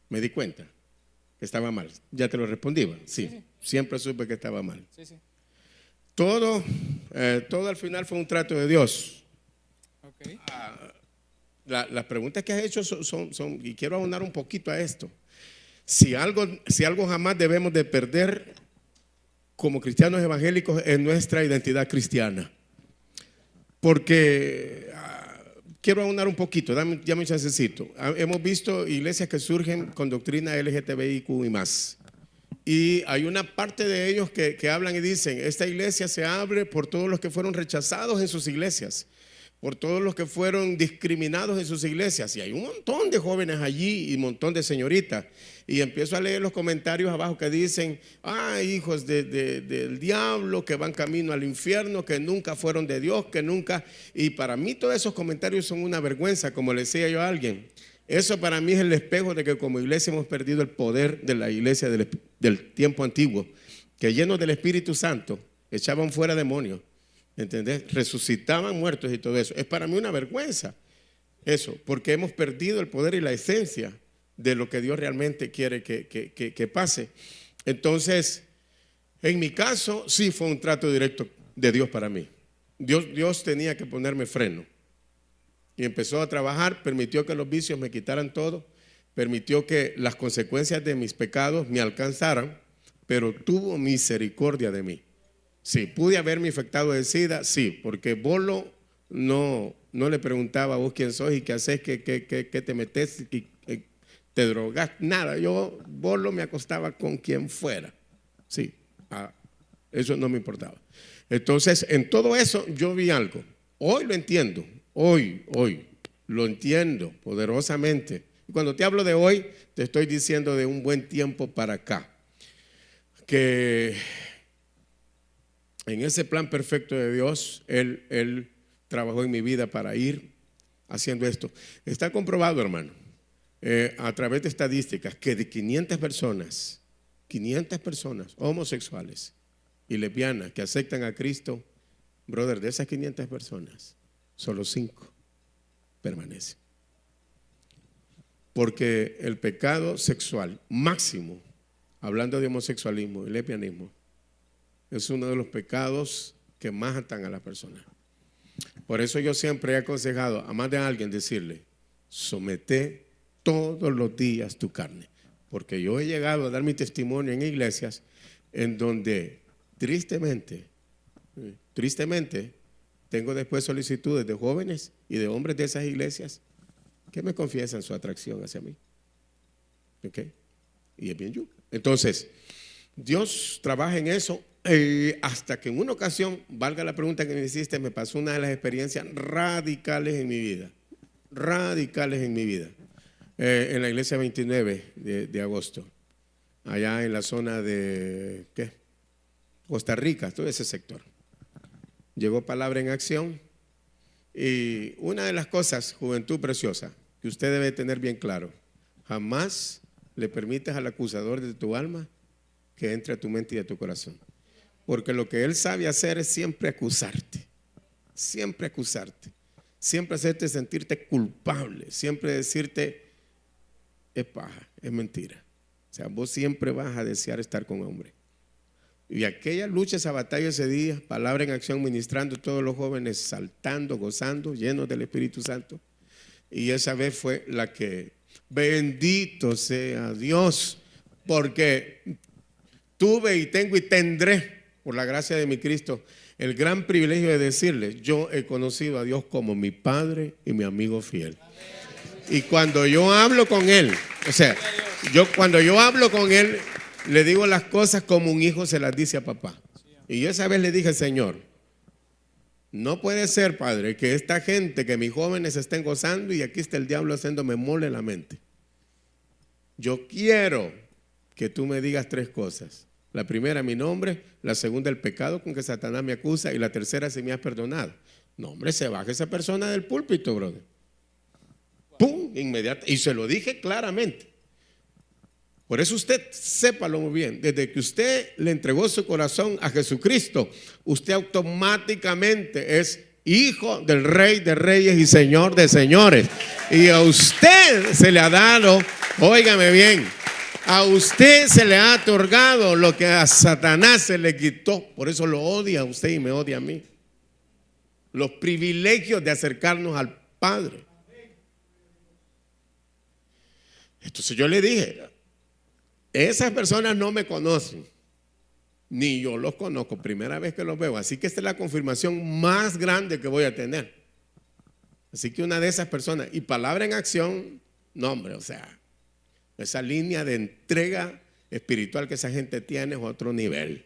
me di cuenta que estaba mal? Ya te lo respondí. Sí. Siempre supe que estaba mal. Sí. Todo al final fue un trato de Dios. Okay. Las preguntas que has hecho son, y quiero abonar un poquito a esto. Si algo jamás debemos de perder como cristianos evangélicos, es nuestra identidad cristiana. Porque quiero abonar un poquito, dame un chancecito. Hemos visto iglesias que surgen con doctrina LGTBIQ y más. Y hay una parte de ellos que hablan y dicen, esta iglesia se abre por todos los que fueron rechazados en sus iglesias, por todos los que fueron discriminados en sus iglesias. Y hay un montón de jóvenes allí y un montón de señoritas. Y empiezo a leer los comentarios abajo que dicen, hijos del diablo, que van camino al infierno, que nunca fueron de Dios, que nunca. Y para mí todos esos comentarios son una vergüenza, como le decía yo a alguien. Eso para mí es el espejo de que como iglesia hemos perdido el poder de la iglesia del tiempo antiguo, que llenos del Espíritu Santo echaban fuera demonios, ¿entendés? Resucitaban muertos y todo eso. Es para mí una vergüenza eso, porque hemos perdido el poder y la esencia de lo que Dios realmente quiere que pase. Entonces, en mi caso, sí fue un trato directo de Dios para mí. Dios tenía que ponerme freno. Y empezó a trabajar, permitió que los vicios me quitaran todo, permitió que las consecuencias de mis pecados me alcanzaran, pero tuvo misericordia de mí. Sí, pude haberme infectado de SIDA, sí, porque Bolo no le preguntaba a vos quién sos y qué haces, qué te metes, te drogas, nada. Bolo me acostaba con quien fuera, sí, eso no me importaba. Entonces, en todo eso yo vi algo. Hoy lo entiendo. Hoy lo entiendo poderosamente. Y cuando te hablo de hoy, te estoy diciendo de un buen tiempo para acá. Que en ese plan perfecto de Dios, Él trabajó en mi vida para ir haciendo esto. Está comprobado, hermano, a través de estadísticas, que de 500 personas homosexuales y lesbianas que aceptan a Cristo, brother, de esas 500 personas, solo 5 permanecen. Porque el pecado sexual máximo, hablando de homosexualismo y lesbianismo, es uno de los pecados que más atan a la persona. Por eso yo siempre he aconsejado a más de alguien decirle, somete todos los días tu carne. Porque yo he llegado a dar mi testimonio en iglesias en donde tristemente, tengo después solicitudes de jóvenes y de hombres de esas iglesias que me confiesan su atracción hacia mí. ¿Ok? Y es bien yo. Entonces, Dios trabaja en eso hasta que en una ocasión, valga la pregunta que me hiciste, me pasó una de las experiencias radicales en mi vida. En la iglesia 29 de agosto, allá en la zona de Costa Rica, todo ese sector. Llegó Palabra en Acción y una de las cosas, juventud preciosa, que usted debe tener bien claro, jamás le permitas al acusador de tu alma que entre a tu mente y a tu corazón. porque lo que él sabe hacer es siempre acusarte, siempre hacerte sentirte culpable, siempre decirte, es paja, es mentira. O sea, vos siempre vas a desear estar con hombre. Y aquella lucha, esa batalla ese día, palabra en acción, ministrando, todos los jóvenes saltando, gozando, llenos del Espíritu Santo. Y esa vez fue la que, bendito sea Dios, porque tuve y tengo y tendré, por la gracia de mi Cristo, el gran privilegio de decirles, yo he conocido a Dios como mi Padre y mi amigo fiel. Y cuando yo hablo con Él, o sea, cuando yo hablo con Él, le digo las cosas como un hijo se las dice a papá. Y yo esa vez le dije, Señor, no puede ser, Padre, que esta gente, que mis jóvenes estén gozando y aquí está el diablo haciéndome mole la mente. Yo quiero que tú me digas 3 cosas. La primera, mi nombre. La segunda, el pecado con que Satanás me acusa. Y la tercera, si me has perdonado. No, hombre, se baja esa persona del púlpito, brother. ¡Pum! Inmediato. Y se lo dije claramente. Por eso usted, sépalo muy bien, desde que usted le entregó su corazón a Jesucristo, usted automáticamente es hijo del Rey de Reyes y Señor de Señores. Y a usted se le ha dado, óigame bien, a usted se le ha otorgado lo que a Satanás se le quitó. Por eso lo odia a usted y me odia a mí. Los privilegios de acercarnos al Padre. Entonces yo le dije, esas personas no me conocen, ni yo los conozco, primera vez que los veo. Así que esta es la confirmación más grande que voy a tener. Así que una de esas personas, y palabra en acción, no hombre, o sea, esa línea de entrega espiritual que esa gente tiene es otro nivel.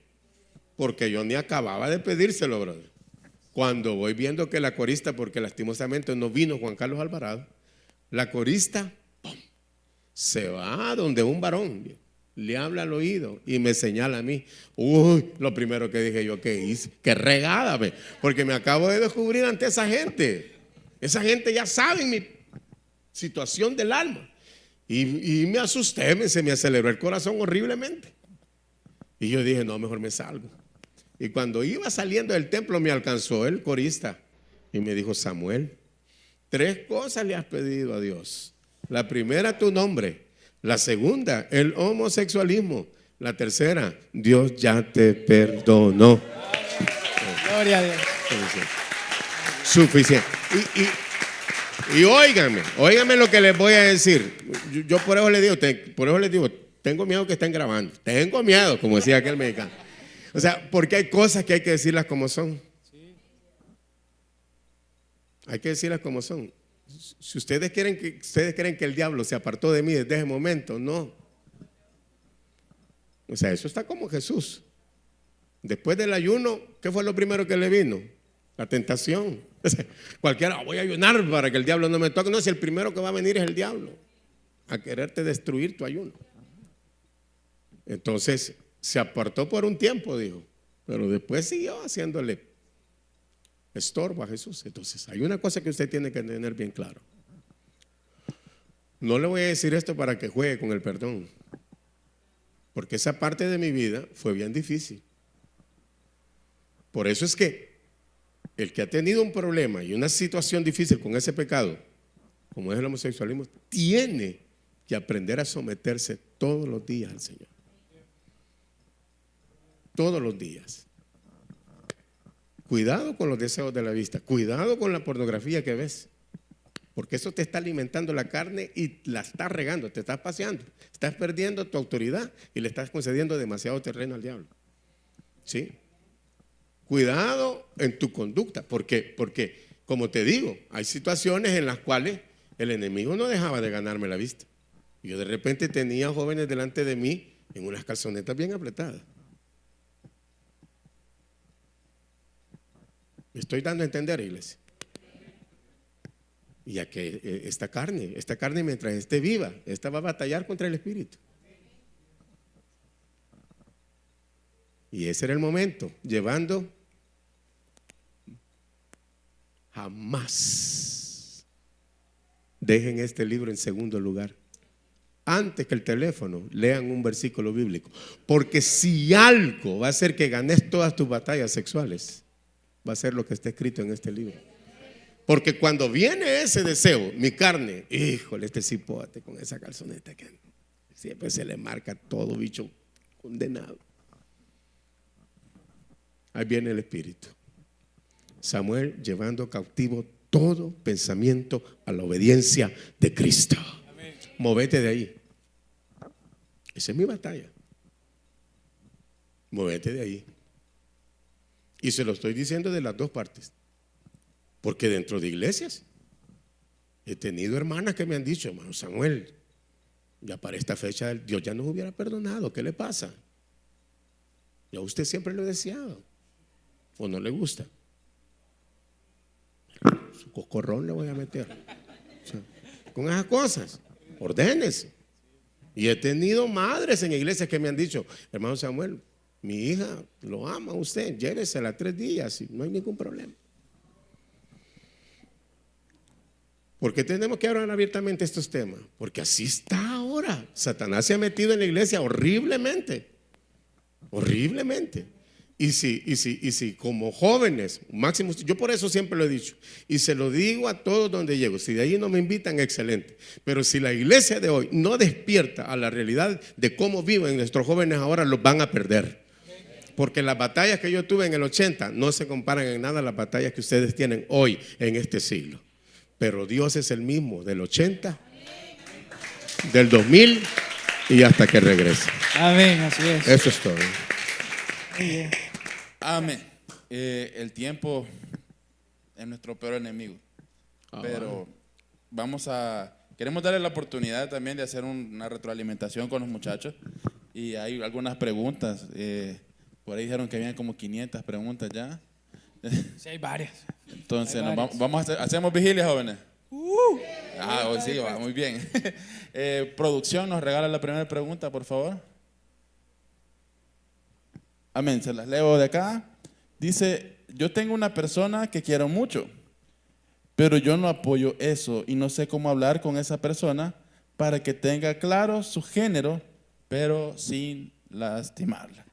Porque yo ni acababa de pedírselo, brother. Cuando voy viendo que la corista, porque lastimosamente no vino Juan Carlos Alvarado, la corista, ¡pum!, se va a donde un varón le habla al oído y me señala a mí. Uy, lo primero que dije yo, ¿qué hice? ¡Qué regada! Porque me acabo de descubrir ante esa gente. Esa gente ya sabe mi situación del alma. Y me asusté, se me aceleró el corazón horriblemente. Y yo dije, no, mejor me salgo. Y cuando iba saliendo del templo me alcanzó el corista y me dijo, Samuel, 3 cosas le has pedido a Dios. La primera, tu nombre. La segunda, el homosexualismo. La tercera, Dios ya te perdonó. Gloria a Dios. Suficiente. Y óigame lo que les voy a decir. Yo por eso les digo, tengo miedo que estén grabando. Tengo miedo, como decía aquel mexicano. O sea, porque hay cosas que hay que decirlas como son. Hay que decirlas como son. Si ustedes creen que el diablo se apartó de mí desde ese momento, no. O sea, eso está como Jesús. Después del ayuno, ¿qué fue lo primero que le vino? La tentación. O sea, cualquiera, voy a ayunar para que el diablo no me toque. No, si el primero que va a venir es el diablo a quererte destruir tu ayuno. Entonces, se apartó por un tiempo, dijo, pero después siguió haciéndole estorbo a Jesús. Entonces, hay una cosa que usted tiene que tener bien claro. No le voy a decir esto para que juegue con el perdón, porque esa parte de mi vida fue bien difícil. Por eso es que el que ha tenido un problema y una situación difícil con ese pecado, como es el homosexualismo, tiene que aprender a someterse todos los días al Señor. Todos los días. Cuidado con los deseos de la vista, cuidado con la pornografía que ves, porque eso te está alimentando la carne y la estás regando, te estás paseando, estás perdiendo tu autoridad y le estás concediendo demasiado terreno al diablo. ¿Sí? Cuidado en tu conducta, porque como te digo, hay situaciones en las cuales el enemigo no dejaba de ganarme la vista. Yo de repente tenía jóvenes delante de mí en unas calzonetas bien apretadas. ¿Me estoy dando a entender, iglesia? Y ya que esta carne mientras esté viva, esta va a batallar contra el espíritu. Y ese era el momento, llevando. Jamás dejen este libro en segundo lugar. antes que el teléfono, lean un versículo bíblico. Porque si algo va a hacer que ganes todas tus batallas sexuales, va a ser lo que está escrito en este libro. Porque cuando viene ese deseo, mi carne, híjole, este cipote con esa calzoneta que siempre se le marca todo, bicho condenado. Ahí viene el Espíritu. Samuel llevando cautivo todo pensamiento a la obediencia de Cristo. Amén. Movete de ahí. Esa es mi batalla. Movete de ahí. Y se lo estoy diciendo de las dos partes. Porque dentro de iglesias he tenido hermanas que me han dicho: hermano Samuel, ya para esta fecha Dios ya nos hubiera perdonado. ¿Qué le pasa? Yo a usted siempre lo he deseado. ¿O no le gusta? Su cocorrón le voy a meter. O sea, con esas cosas, ordénese. Y he tenido madres en iglesias que me han dicho: hermano Samuel, mi hija lo ama a usted, llévesela 3 días y no hay ningún problema. ¿Por qué tenemos que hablar abiertamente estos temas? Porque así está ahora. Satanás se ha metido en la iglesia horriblemente. Horriblemente. Y si como jóvenes, máximo, yo por eso siempre lo he dicho, y se lo digo a todos donde llego: si de ahí no me invitan, excelente. Pero si la iglesia de hoy no despierta a la realidad de cómo viven nuestros jóvenes ahora, los van a perder. Porque las batallas que yo tuve en el 80 no se comparan en nada a las batallas que ustedes tienen hoy en este siglo. Pero Dios es el mismo del 80, del 2000 y hasta que regrese. Amén, así es. Eso es todo. Amén. El tiempo es nuestro peor enemigo. Pero queremos darle la oportunidad también de hacer una retroalimentación con los muchachos. Y hay algunas preguntas. Por ahí dijeron que habían como 500 preguntas ya. Sí, hay varias. Entonces, hacemos vigilia, jóvenes. Hoy sí, va muy bien. Producción, nos regala la primera pregunta, por favor. Amén, se las leo de acá. Dice: yo tengo una persona que quiero mucho, pero yo no apoyo eso y no sé cómo hablar con esa persona para que tenga claro su género, pero sin lastimarla.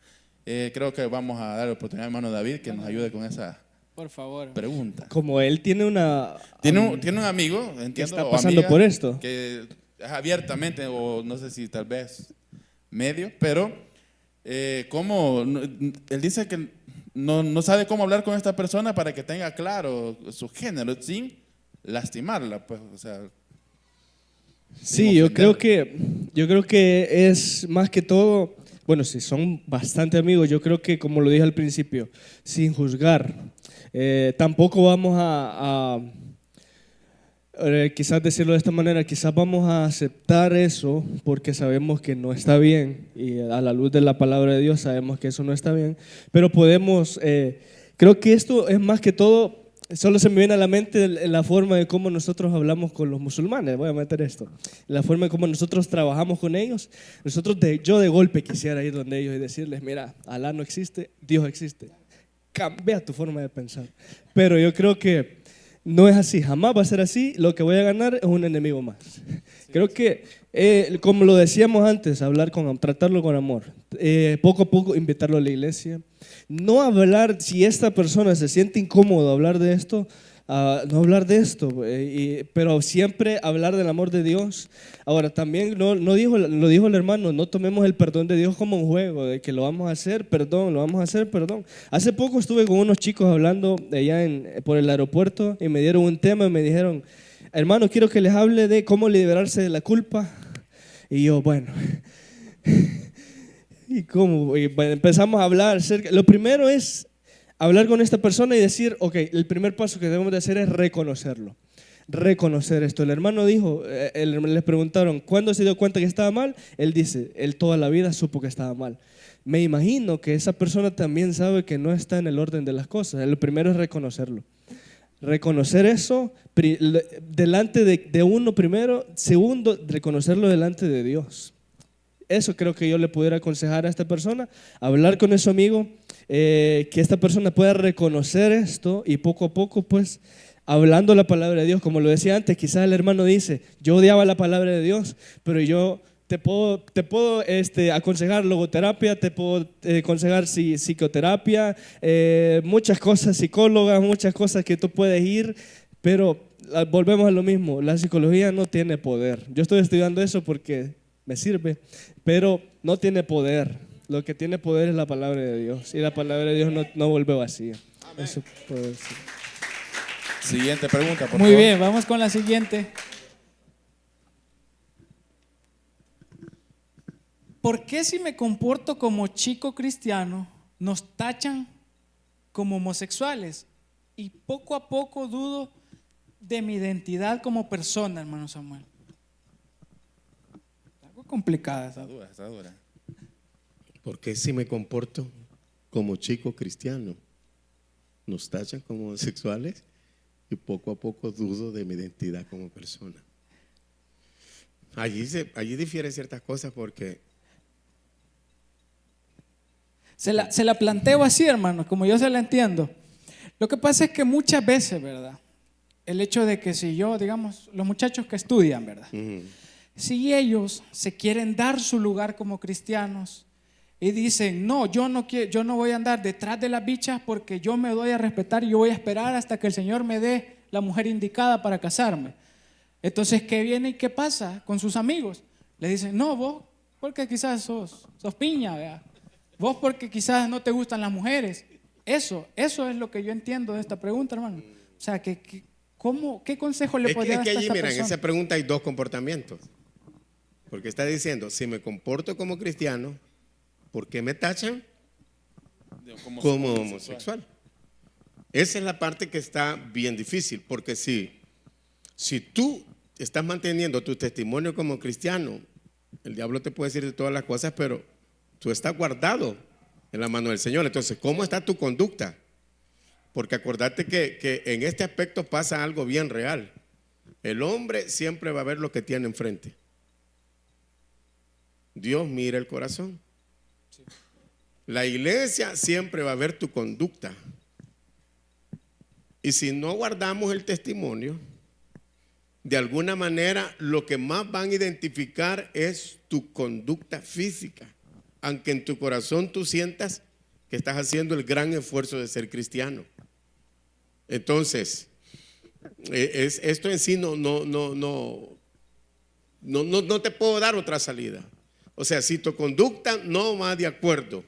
Creo que vamos a dar la oportunidad a hermano David que nos ayude con esa, por favor, pregunta. Como él tiene Tiene un amigo, entiendo, que está pasando por esto, que abiertamente, o no sé si tal vez medio, pero ¿cómo? Él dice que no sabe cómo hablar con esta persona para que tenga claro su género sin lastimarla, pues, o sea. Sí, yo creo que es más que todo, bueno, si son bastante amigos, yo creo que, como lo dije al principio, sin juzgar. Tampoco vamos quizás decirlo de esta manera, quizás vamos a aceptar eso porque sabemos que no está bien, y a la luz de la palabra de Dios sabemos que eso no está bien, pero podemos, creo que esto es más que todo, solo se me viene a la mente la forma de cómo nosotros hablamos con los musulmanes. Voy a meter esto, la forma de cómo nosotros trabajamos con ellos. Yo de golpe quisiera ir donde ellos y decirles: mira, Alá no existe, Dios existe, cambia tu forma de pensar. Pero yo creo que no es así, jamás va a ser así. Lo que voy a ganar es un enemigo más. Creo que, como lo decíamos antes, tratarlo con amor, poco a poco invitarlo a la iglesia. No hablar, si esta persona se siente incómodo hablar de esto, no hablar de esto, pero siempre hablar del amor de Dios. Ahora, también lo dijo el hermano: no tomemos el perdón de Dios como un juego, de que lo vamos a hacer, perdón, lo vamos a hacer, perdón. Hace poco estuve con unos chicos hablando allá por el aeropuerto y me dieron un tema y me dijeron: hermano, quiero que les hable de cómo liberarse de la culpa. Y yo, bueno, ¿y cómo? Y empezamos a hablar acerca. Lo primero es hablar con esta persona y decir: ok, el primer paso que debemos de hacer es reconocerlo. Reconocer esto. El hermano dijo, les preguntaron: ¿cuándo se dio cuenta que estaba mal? Él dice: él toda la vida supo que estaba mal. Me imagino que esa persona también sabe que no está en el orden de las cosas. Lo primero es reconocerlo. Reconocer eso delante de uno primero. Segundo, reconocerlo delante de Dios. Eso creo que yo le pudiera aconsejar a esta persona: hablar con su amigo, que esta persona pueda reconocer esto y poco a poco, pues, hablando la palabra de Dios. Como lo decía antes, quizás el hermano dice: yo odiaba la palabra de Dios, pero yo te puedo aconsejar logoterapia, te puedo aconsejar psicoterapia, muchas cosas, psicólogas, muchas cosas que tú puedes ir, pero volvemos a lo mismo, la psicología no tiene poder. Yo estoy estudiando eso porque me sirve, pero no tiene poder. Lo que tiene poder es la palabra de Dios, y la palabra de Dios no vuelve vacía. Eso puedo decir. Siguiente pregunta, por Muy favor. bien, vamos con la siguiente. ¿Por qué si me comporto como chico cristiano nos tachan como homosexuales? Y poco a poco dudo de mi identidad como persona, hermano Samuel. Algo complicada esa. Está dura. Porque si me comporto como chico cristiano, nos tachan como homosexuales y poco a poco dudo de mi identidad como persona. Allí difieren ciertas cosas porque Se la planteo así, hermano, como yo se la entiendo. Lo que pasa es que muchas veces, ¿verdad? El hecho de que si yo, digamos, los muchachos que estudian, ¿verdad? Si ellos se quieren dar su lugar como cristianos y dicen, no, yo no voy a andar detrás de las bichas porque yo me doy a respetar y yo voy a esperar hasta que el Señor me dé la mujer indicada para casarme. Entonces, ¿qué viene y qué pasa con sus amigos? Le dicen, no, vos, porque quizás sos piña, ¿verdad? Vos porque quizás no te gustan las mujeres. Eso es lo que yo entiendo de esta pregunta, hermano. O sea, ¿qué consejo le podría dar a allí, esta mira, en persona? esa pregunta hay dos comportamientos. Porque está diciendo, si me comporto como cristiano, ¿por qué me tachan como homosexual? Esa es la parte que está bien difícil, porque si tú estás manteniendo tu testimonio como cristiano, el diablo te puede decir de todas las cosas, pero tú estás guardado en la mano del Señor. Entonces, ¿cómo está tu conducta? Porque acordate que en este aspecto pasa algo bien real. El hombre siempre va a ver lo que tiene enfrente. Dios mira el corazón. La iglesia siempre va a ver tu conducta. Y si no guardamos el testimonio, de alguna manera lo que más van a identificar es tu conducta física. Aunque en tu corazón tú sientas que estás haciendo el gran esfuerzo de ser cristiano. Entonces, esto en sí no te puedo dar otra salida. O sea, si tu conducta no va de acuerdo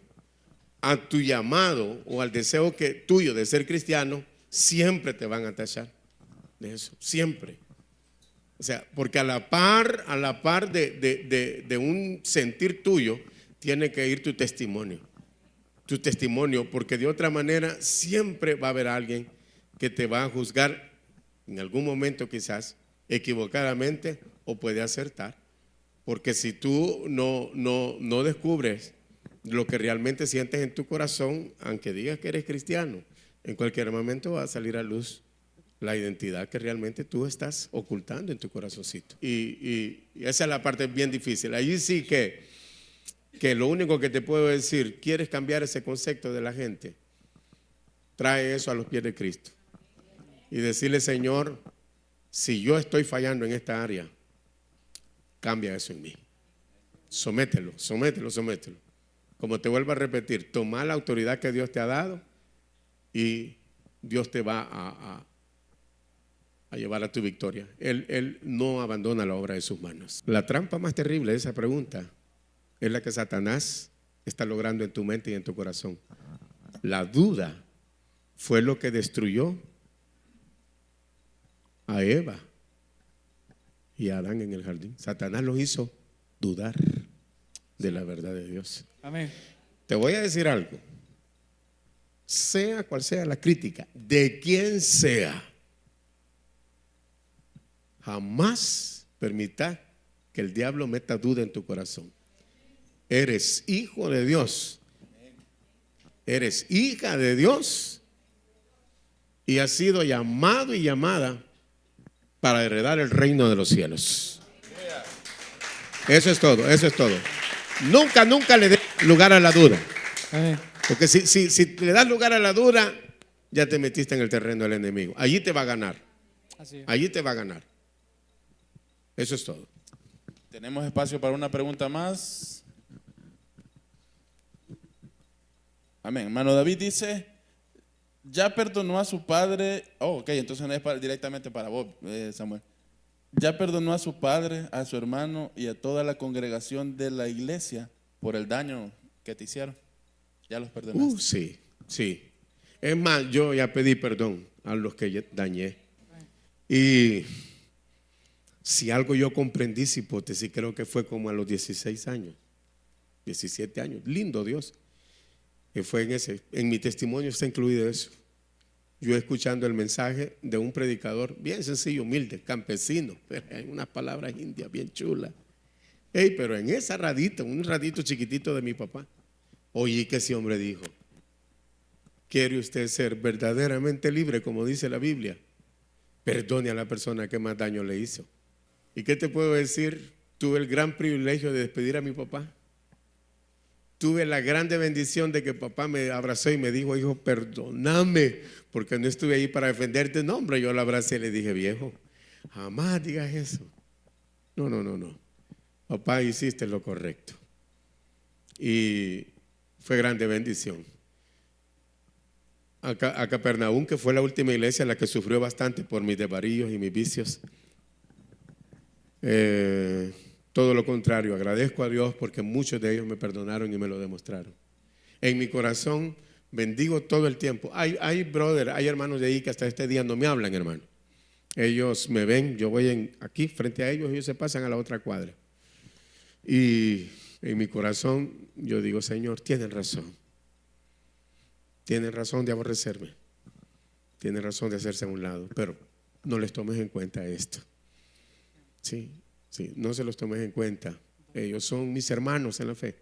a tu llamado o al deseo tuyo de ser cristiano, siempre te van a tachar de eso, siempre. O sea, porque a la par de un sentir tuyo, tiene que ir tu testimonio, porque de otra manera siempre va a haber alguien que te va a juzgar en algún momento, quizás equivocadamente, o puede acertar, porque si tú no descubres lo que realmente sientes en tu corazón, aunque digas que eres cristiano, en cualquier momento va a salir a luz la identidad que realmente tú estás ocultando en tu corazoncito. Y esa es la parte bien difícil. Allí sí que lo único que te puedo decir, ¿quieres cambiar ese concepto de la gente? Trae eso a los pies de Cristo y decirle, Señor, si yo estoy fallando en esta área, cambia eso en mí. Somételo. Como te vuelvo a repetir, toma la autoridad que Dios te ha dado y Dios te va a llevar a tu victoria. Él no abandona la obra de sus manos. La trampa más terrible de esa pregunta es la que Satanás está logrando en tu mente y en tu corazón. La duda fue lo que destruyó a Eva y a Adán en el jardín. Satanás los hizo dudar de la verdad de Dios. Amén. Te voy a decir algo. Sea cual sea la crítica, de quien sea, jamás permita que el diablo meta duda en tu corazón. Eres hijo de Dios. Eres hija de Dios. Y has sido llamado y llamada para heredar el reino de los cielos. Eso es todo. Nunca le des lugar a la duda. Amén. Porque si le das lugar a la duda, ya te metiste en el terreno del enemigo. Allí te va a ganar. Así es. Allí te va a ganar. Eso es todo. Tenemos espacio para una pregunta más. Amén. Hermano David dice, ya perdonó a su padre. Oh, ok, entonces no es directamente para vos, Samuel. Ya perdonó a su padre, a su hermano y a toda la congregación de la iglesia por el daño que te hicieron. Ya los perdonaste. Sí, sí. Es más, yo ya pedí perdón a los que dañé. Y si algo yo comprendí, cipote, sí creo que fue como a los 16 años, 17 años. Lindo Dios. Que fue en mi testimonio está incluido eso. Yo escuchando el mensaje de un predicador bien sencillo, humilde, campesino, pero hay unas palabras indias bien chulas. Pero en esa radito, un radito chiquitito de mi papá, oí que ese hombre dijo, ¿quiere usted ser verdaderamente libre, como dice la Biblia? Perdone a la persona que más daño le hizo. ¿Y qué te puedo decir? Tuve el gran privilegio de despedir a mi papá. Tuve la grande bendición de que papá me abrazó y me dijo, hijo, perdóname, porque no estuve ahí para defenderte. No, hombre, yo lo abracé y le dije, viejo, jamás digas eso. No. Papá, hiciste lo correcto. Y fue grande bendición. A Capernaum, que fue la última iglesia en la que sufrió bastante por mis desvaríos y mis vicios. Todo lo contrario, agradezco a Dios porque muchos de ellos me perdonaron y me lo demostraron. En mi corazón bendigo todo el tiempo. Hay hermanos de ahí que hasta este día no me hablan, hermano. Ellos me ven, yo voy aquí frente a ellos, ellos se pasan a la otra cuadra. Y en mi corazón yo digo, Señor, tienen razón. Tienen razón de aborrecerme. Tienen razón de hacerse a un lado, pero no les tomes en cuenta esto. Sí, no se los tomes en cuenta. Ellos son mis hermanos en la fe.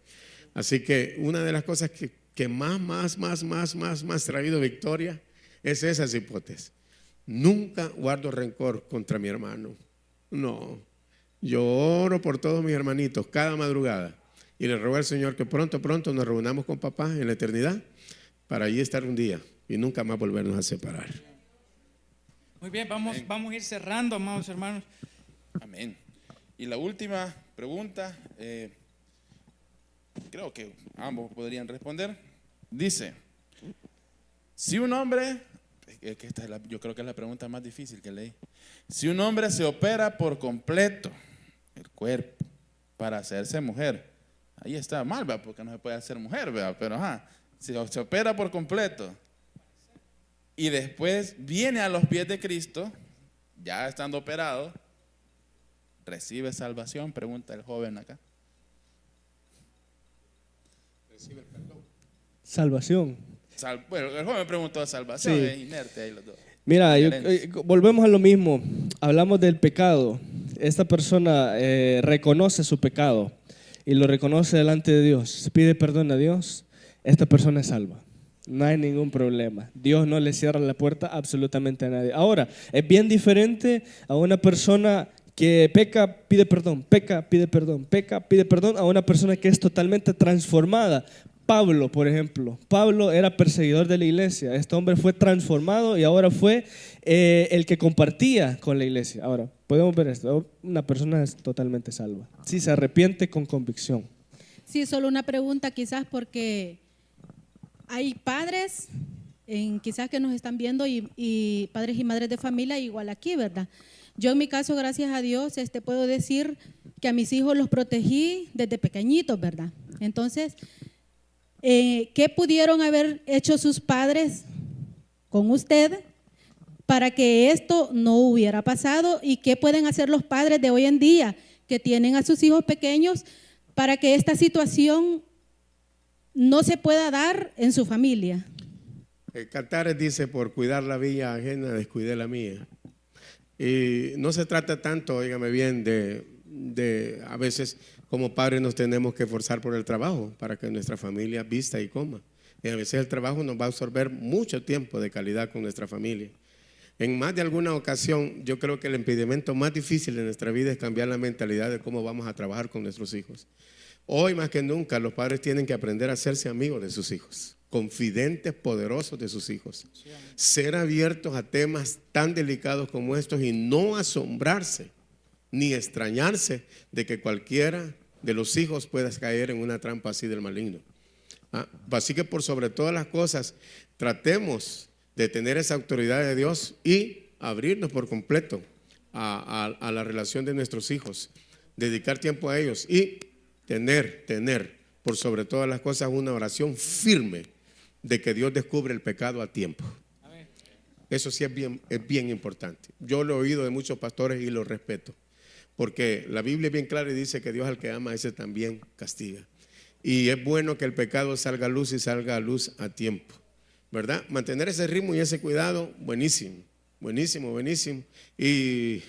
Así que una de las cosas que más traído victoria es esas hipótesis. Nunca guardo rencor contra mi hermano. No, yo oro por todos mis hermanitos cada madrugada y le ruego al Señor que pronto nos reunamos con papá en la eternidad para allí estar un día y nunca más volvernos a separar. Muy bien, vamos a ir cerrando, amados hermanos. Amén. Y la última pregunta, creo que ambos podrían responder. Dice, si un hombre, yo creo que es la pregunta más difícil que leí. Si un hombre se opera por completo el cuerpo para hacerse mujer, ahí está mal, ¿verdad? Porque no se puede hacer mujer, ¿verdad? Pero si se opera por completo y después viene a los pies de Cristo, ya estando operado, ¿recibe salvación? Pregunta el joven acá. Recibe el perdón. Salvación. Bueno, el joven preguntó salvación, Sí. es inerte ahí los dos. Mira, volvemos a lo mismo. Hablamos del pecado. Esta persona reconoce su pecado y lo reconoce delante de Dios. Pide perdón a Dios. Esta persona es salva. No hay ningún problema. Dios no le cierra la puerta absolutamente a nadie. Ahora, es bien diferente a una persona que peca, pide perdón, peca, pide perdón, peca, pide perdón, a una persona que es totalmente transformada. Pablo, por ejemplo, Pablo era perseguidor de la iglesia. Este hombre fue transformado y ahora fue el que compartía con la iglesia. Ahora, podemos ver esto, una persona es totalmente salva. Si se arrepiente con convicción. Sí, solo una pregunta quizás porque hay padres quizás que nos están viendo y padres y madres de familia igual aquí, ¿verdad? Yo en mi caso, gracias a Dios, puedo decir que a mis hijos los protegí desde pequeñitos, ¿verdad? Entonces, ¿qué pudieron haber hecho sus padres con usted para que esto no hubiera pasado? ¿Y qué pueden hacer los padres de hoy en día que tienen a sus hijos pequeños para que esta situación no se pueda dar en su familia? Cantares dice, por cuidar la viña ajena, descuidé la mía. Y no se trata tanto, óigame bien, de a veces como padres nos tenemos que esforzar por el trabajo para que nuestra familia vista y coma. Y a veces el trabajo nos va a absorber mucho tiempo de calidad con nuestra familia. En más de alguna ocasión, yo creo que el impedimento más difícil de nuestra vida es cambiar la mentalidad de cómo vamos a trabajar con nuestros hijos. Hoy más que nunca los padres tienen que aprender a hacerse amigos de sus hijos, confidentes poderosos de sus hijos, ser abiertos a temas tan delicados como estos y no asombrarse ni extrañarse de que cualquiera de los hijos pueda caer en una trampa así del maligno. Así que por sobre todas las cosas, tratemos de tener esa autoridad de Dios y abrirnos por completo a la relación de nuestros hijos, dedicar tiempo a ellos y tener por sobre todas las cosas una oración firme de que Dios descubre el pecado a tiempo. Eso sí es bien importante. Yo lo he oído de muchos pastores y lo respeto, porque la Biblia es bien clara y dice que Dios al que ama, ese también castiga. Y es bueno que el pecado salga a luz y salga a luz a tiempo, ¿verdad? Mantener ese ritmo y ese cuidado, buenísimo. Y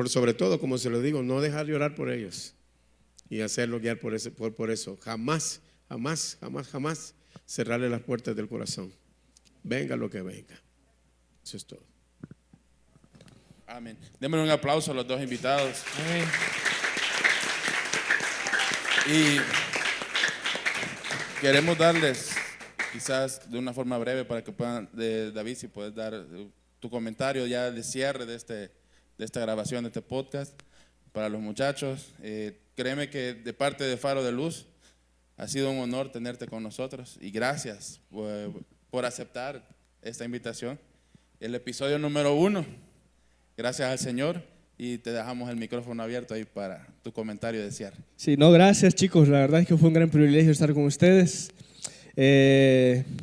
sobre todo, como se lo digo, no dejar de orar por ellos y hacerlo guiar por eso. Jamás cerrarle las puertas del corazón. Venga lo que venga. Eso es todo. Amén. Démosle un aplauso a los dos invitados. Amén. Y queremos darles, quizás de una forma breve, para que puedan, David, si puedes dar tu comentario ya de cierre de esta grabación, de este podcast, para los muchachos. Créeme que de parte de Faro de Luz ha sido un honor tenerte con nosotros y gracias por aceptar esta invitación. El episodio número 1, gracias al Señor, y te dejamos el micrófono abierto ahí para tu comentario de cierre. Sí, no, gracias chicos, la verdad es que fue un gran privilegio estar con ustedes.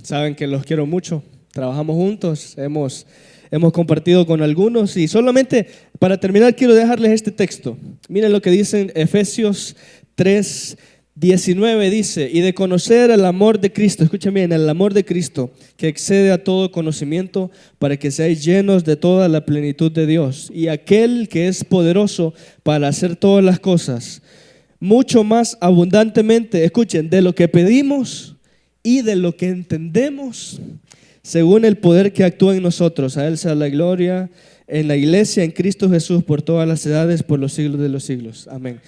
Saben que los quiero mucho, trabajamos juntos, hemos compartido con algunos y solamente para terminar quiero dejarles este texto. Miren lo que dice en Efesios 3:19, dice: y de conocer el amor de Cristo, escuchen bien, el amor de Cristo que excede a todo conocimiento, para que seáis llenos de toda la plenitud de Dios, y aquel que es poderoso para hacer todas las cosas mucho más abundantemente, escuchen, de lo que pedimos y de lo que entendemos, según el poder que actúa en nosotros. A Él sea la gloria en la iglesia, en Cristo Jesús, por todas las edades, por los siglos de los siglos. Amén.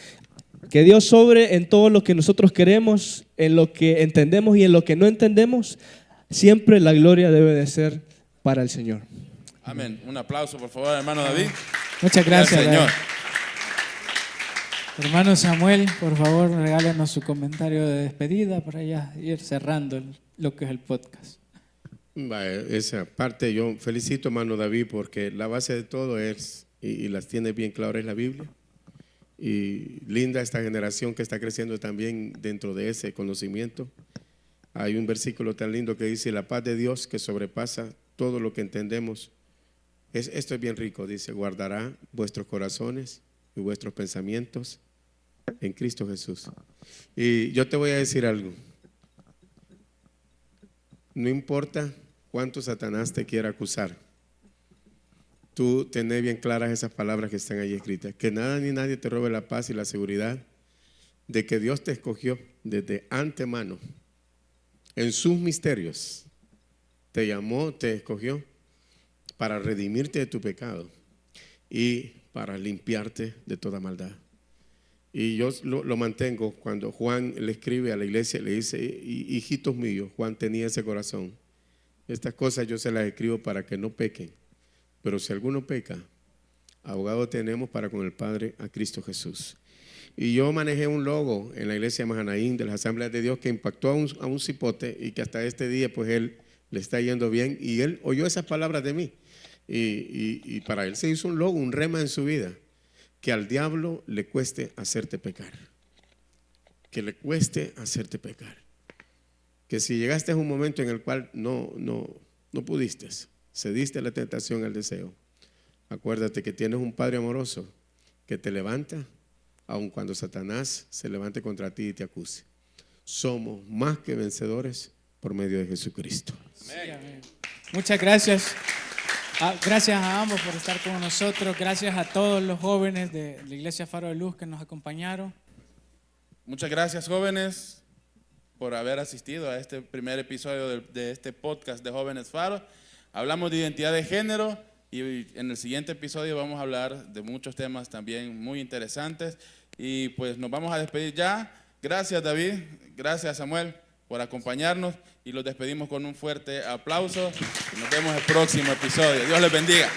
Que Dios sobre en todo lo que nosotros queremos, en lo que entendemos y en lo que no entendemos. Siempre la gloria debe de ser para el Señor. Amén. Un aplauso, por favor, hermano David. Muchas gracias, Señor. Hermano Samuel, por favor, regálenos su comentario de despedida para ya ir cerrando lo que es el podcast. Esa parte yo felicito, hermano David, porque la base de todo es, y las tiene bien claras, es la Biblia. Y linda esta generación que está creciendo también dentro de ese conocimiento. Hay un versículo tan lindo que dice: la paz de Dios que sobrepasa todo lo que entendemos. Esto es bien rico, dice: guardará vuestros corazones y vuestros pensamientos en Cristo Jesús. Y yo te voy a decir algo. No importa cuánto Satanás te quiera acusar, tú tenés bien claras esas palabras que están ahí escritas: que nada ni nadie te robe la paz y la seguridad de que Dios te escogió desde antemano en sus misterios. Te llamó, te escogió para redimirte de tu pecado y para limpiarte de toda maldad. Y yo lo mantengo. Cuando Juan le escribe a la iglesia, le dice: hijitos míos, Juan tenía ese corazón. Estas cosas yo se las escribo para que no pequen. Pero si alguno peca, abogado tenemos para con el Padre, a Cristo Jesús. Y yo manejé un logo en la iglesia de Mahanaín, de las Asambleas de Dios, que impactó a un cipote y que hasta este día pues él le está yendo bien. Y él oyó esas palabras de mí. Y para él se hizo un logo, un rema en su vida: que al diablo le cueste hacerte pecar. Que le cueste hacerte pecar. Que si llegaste a un momento en el cual no pudiste, cediste a la tentación, al deseo, acuérdate que tienes un Padre amoroso que te levanta aun cuando Satanás se levante contra ti y te acuse. Somos más que vencedores por medio de Jesucristo. Amén. Muchas gracias. Gracias a ambos por estar con nosotros. Gracias a todos los jóvenes de la Iglesia Faro de Luz que nos acompañaron. Muchas gracias, jóvenes, por haber asistido a este primer episodio de este podcast de Jóvenes Faro. Hablamos de identidad de género y en el siguiente episodio vamos a hablar de muchos temas también muy interesantes. Y pues nos vamos a despedir ya. Gracias, David. Gracias, Samuel, por acompañarnos. Y los despedimos con un fuerte aplauso. Y nos vemos en el próximo episodio. Dios les bendiga.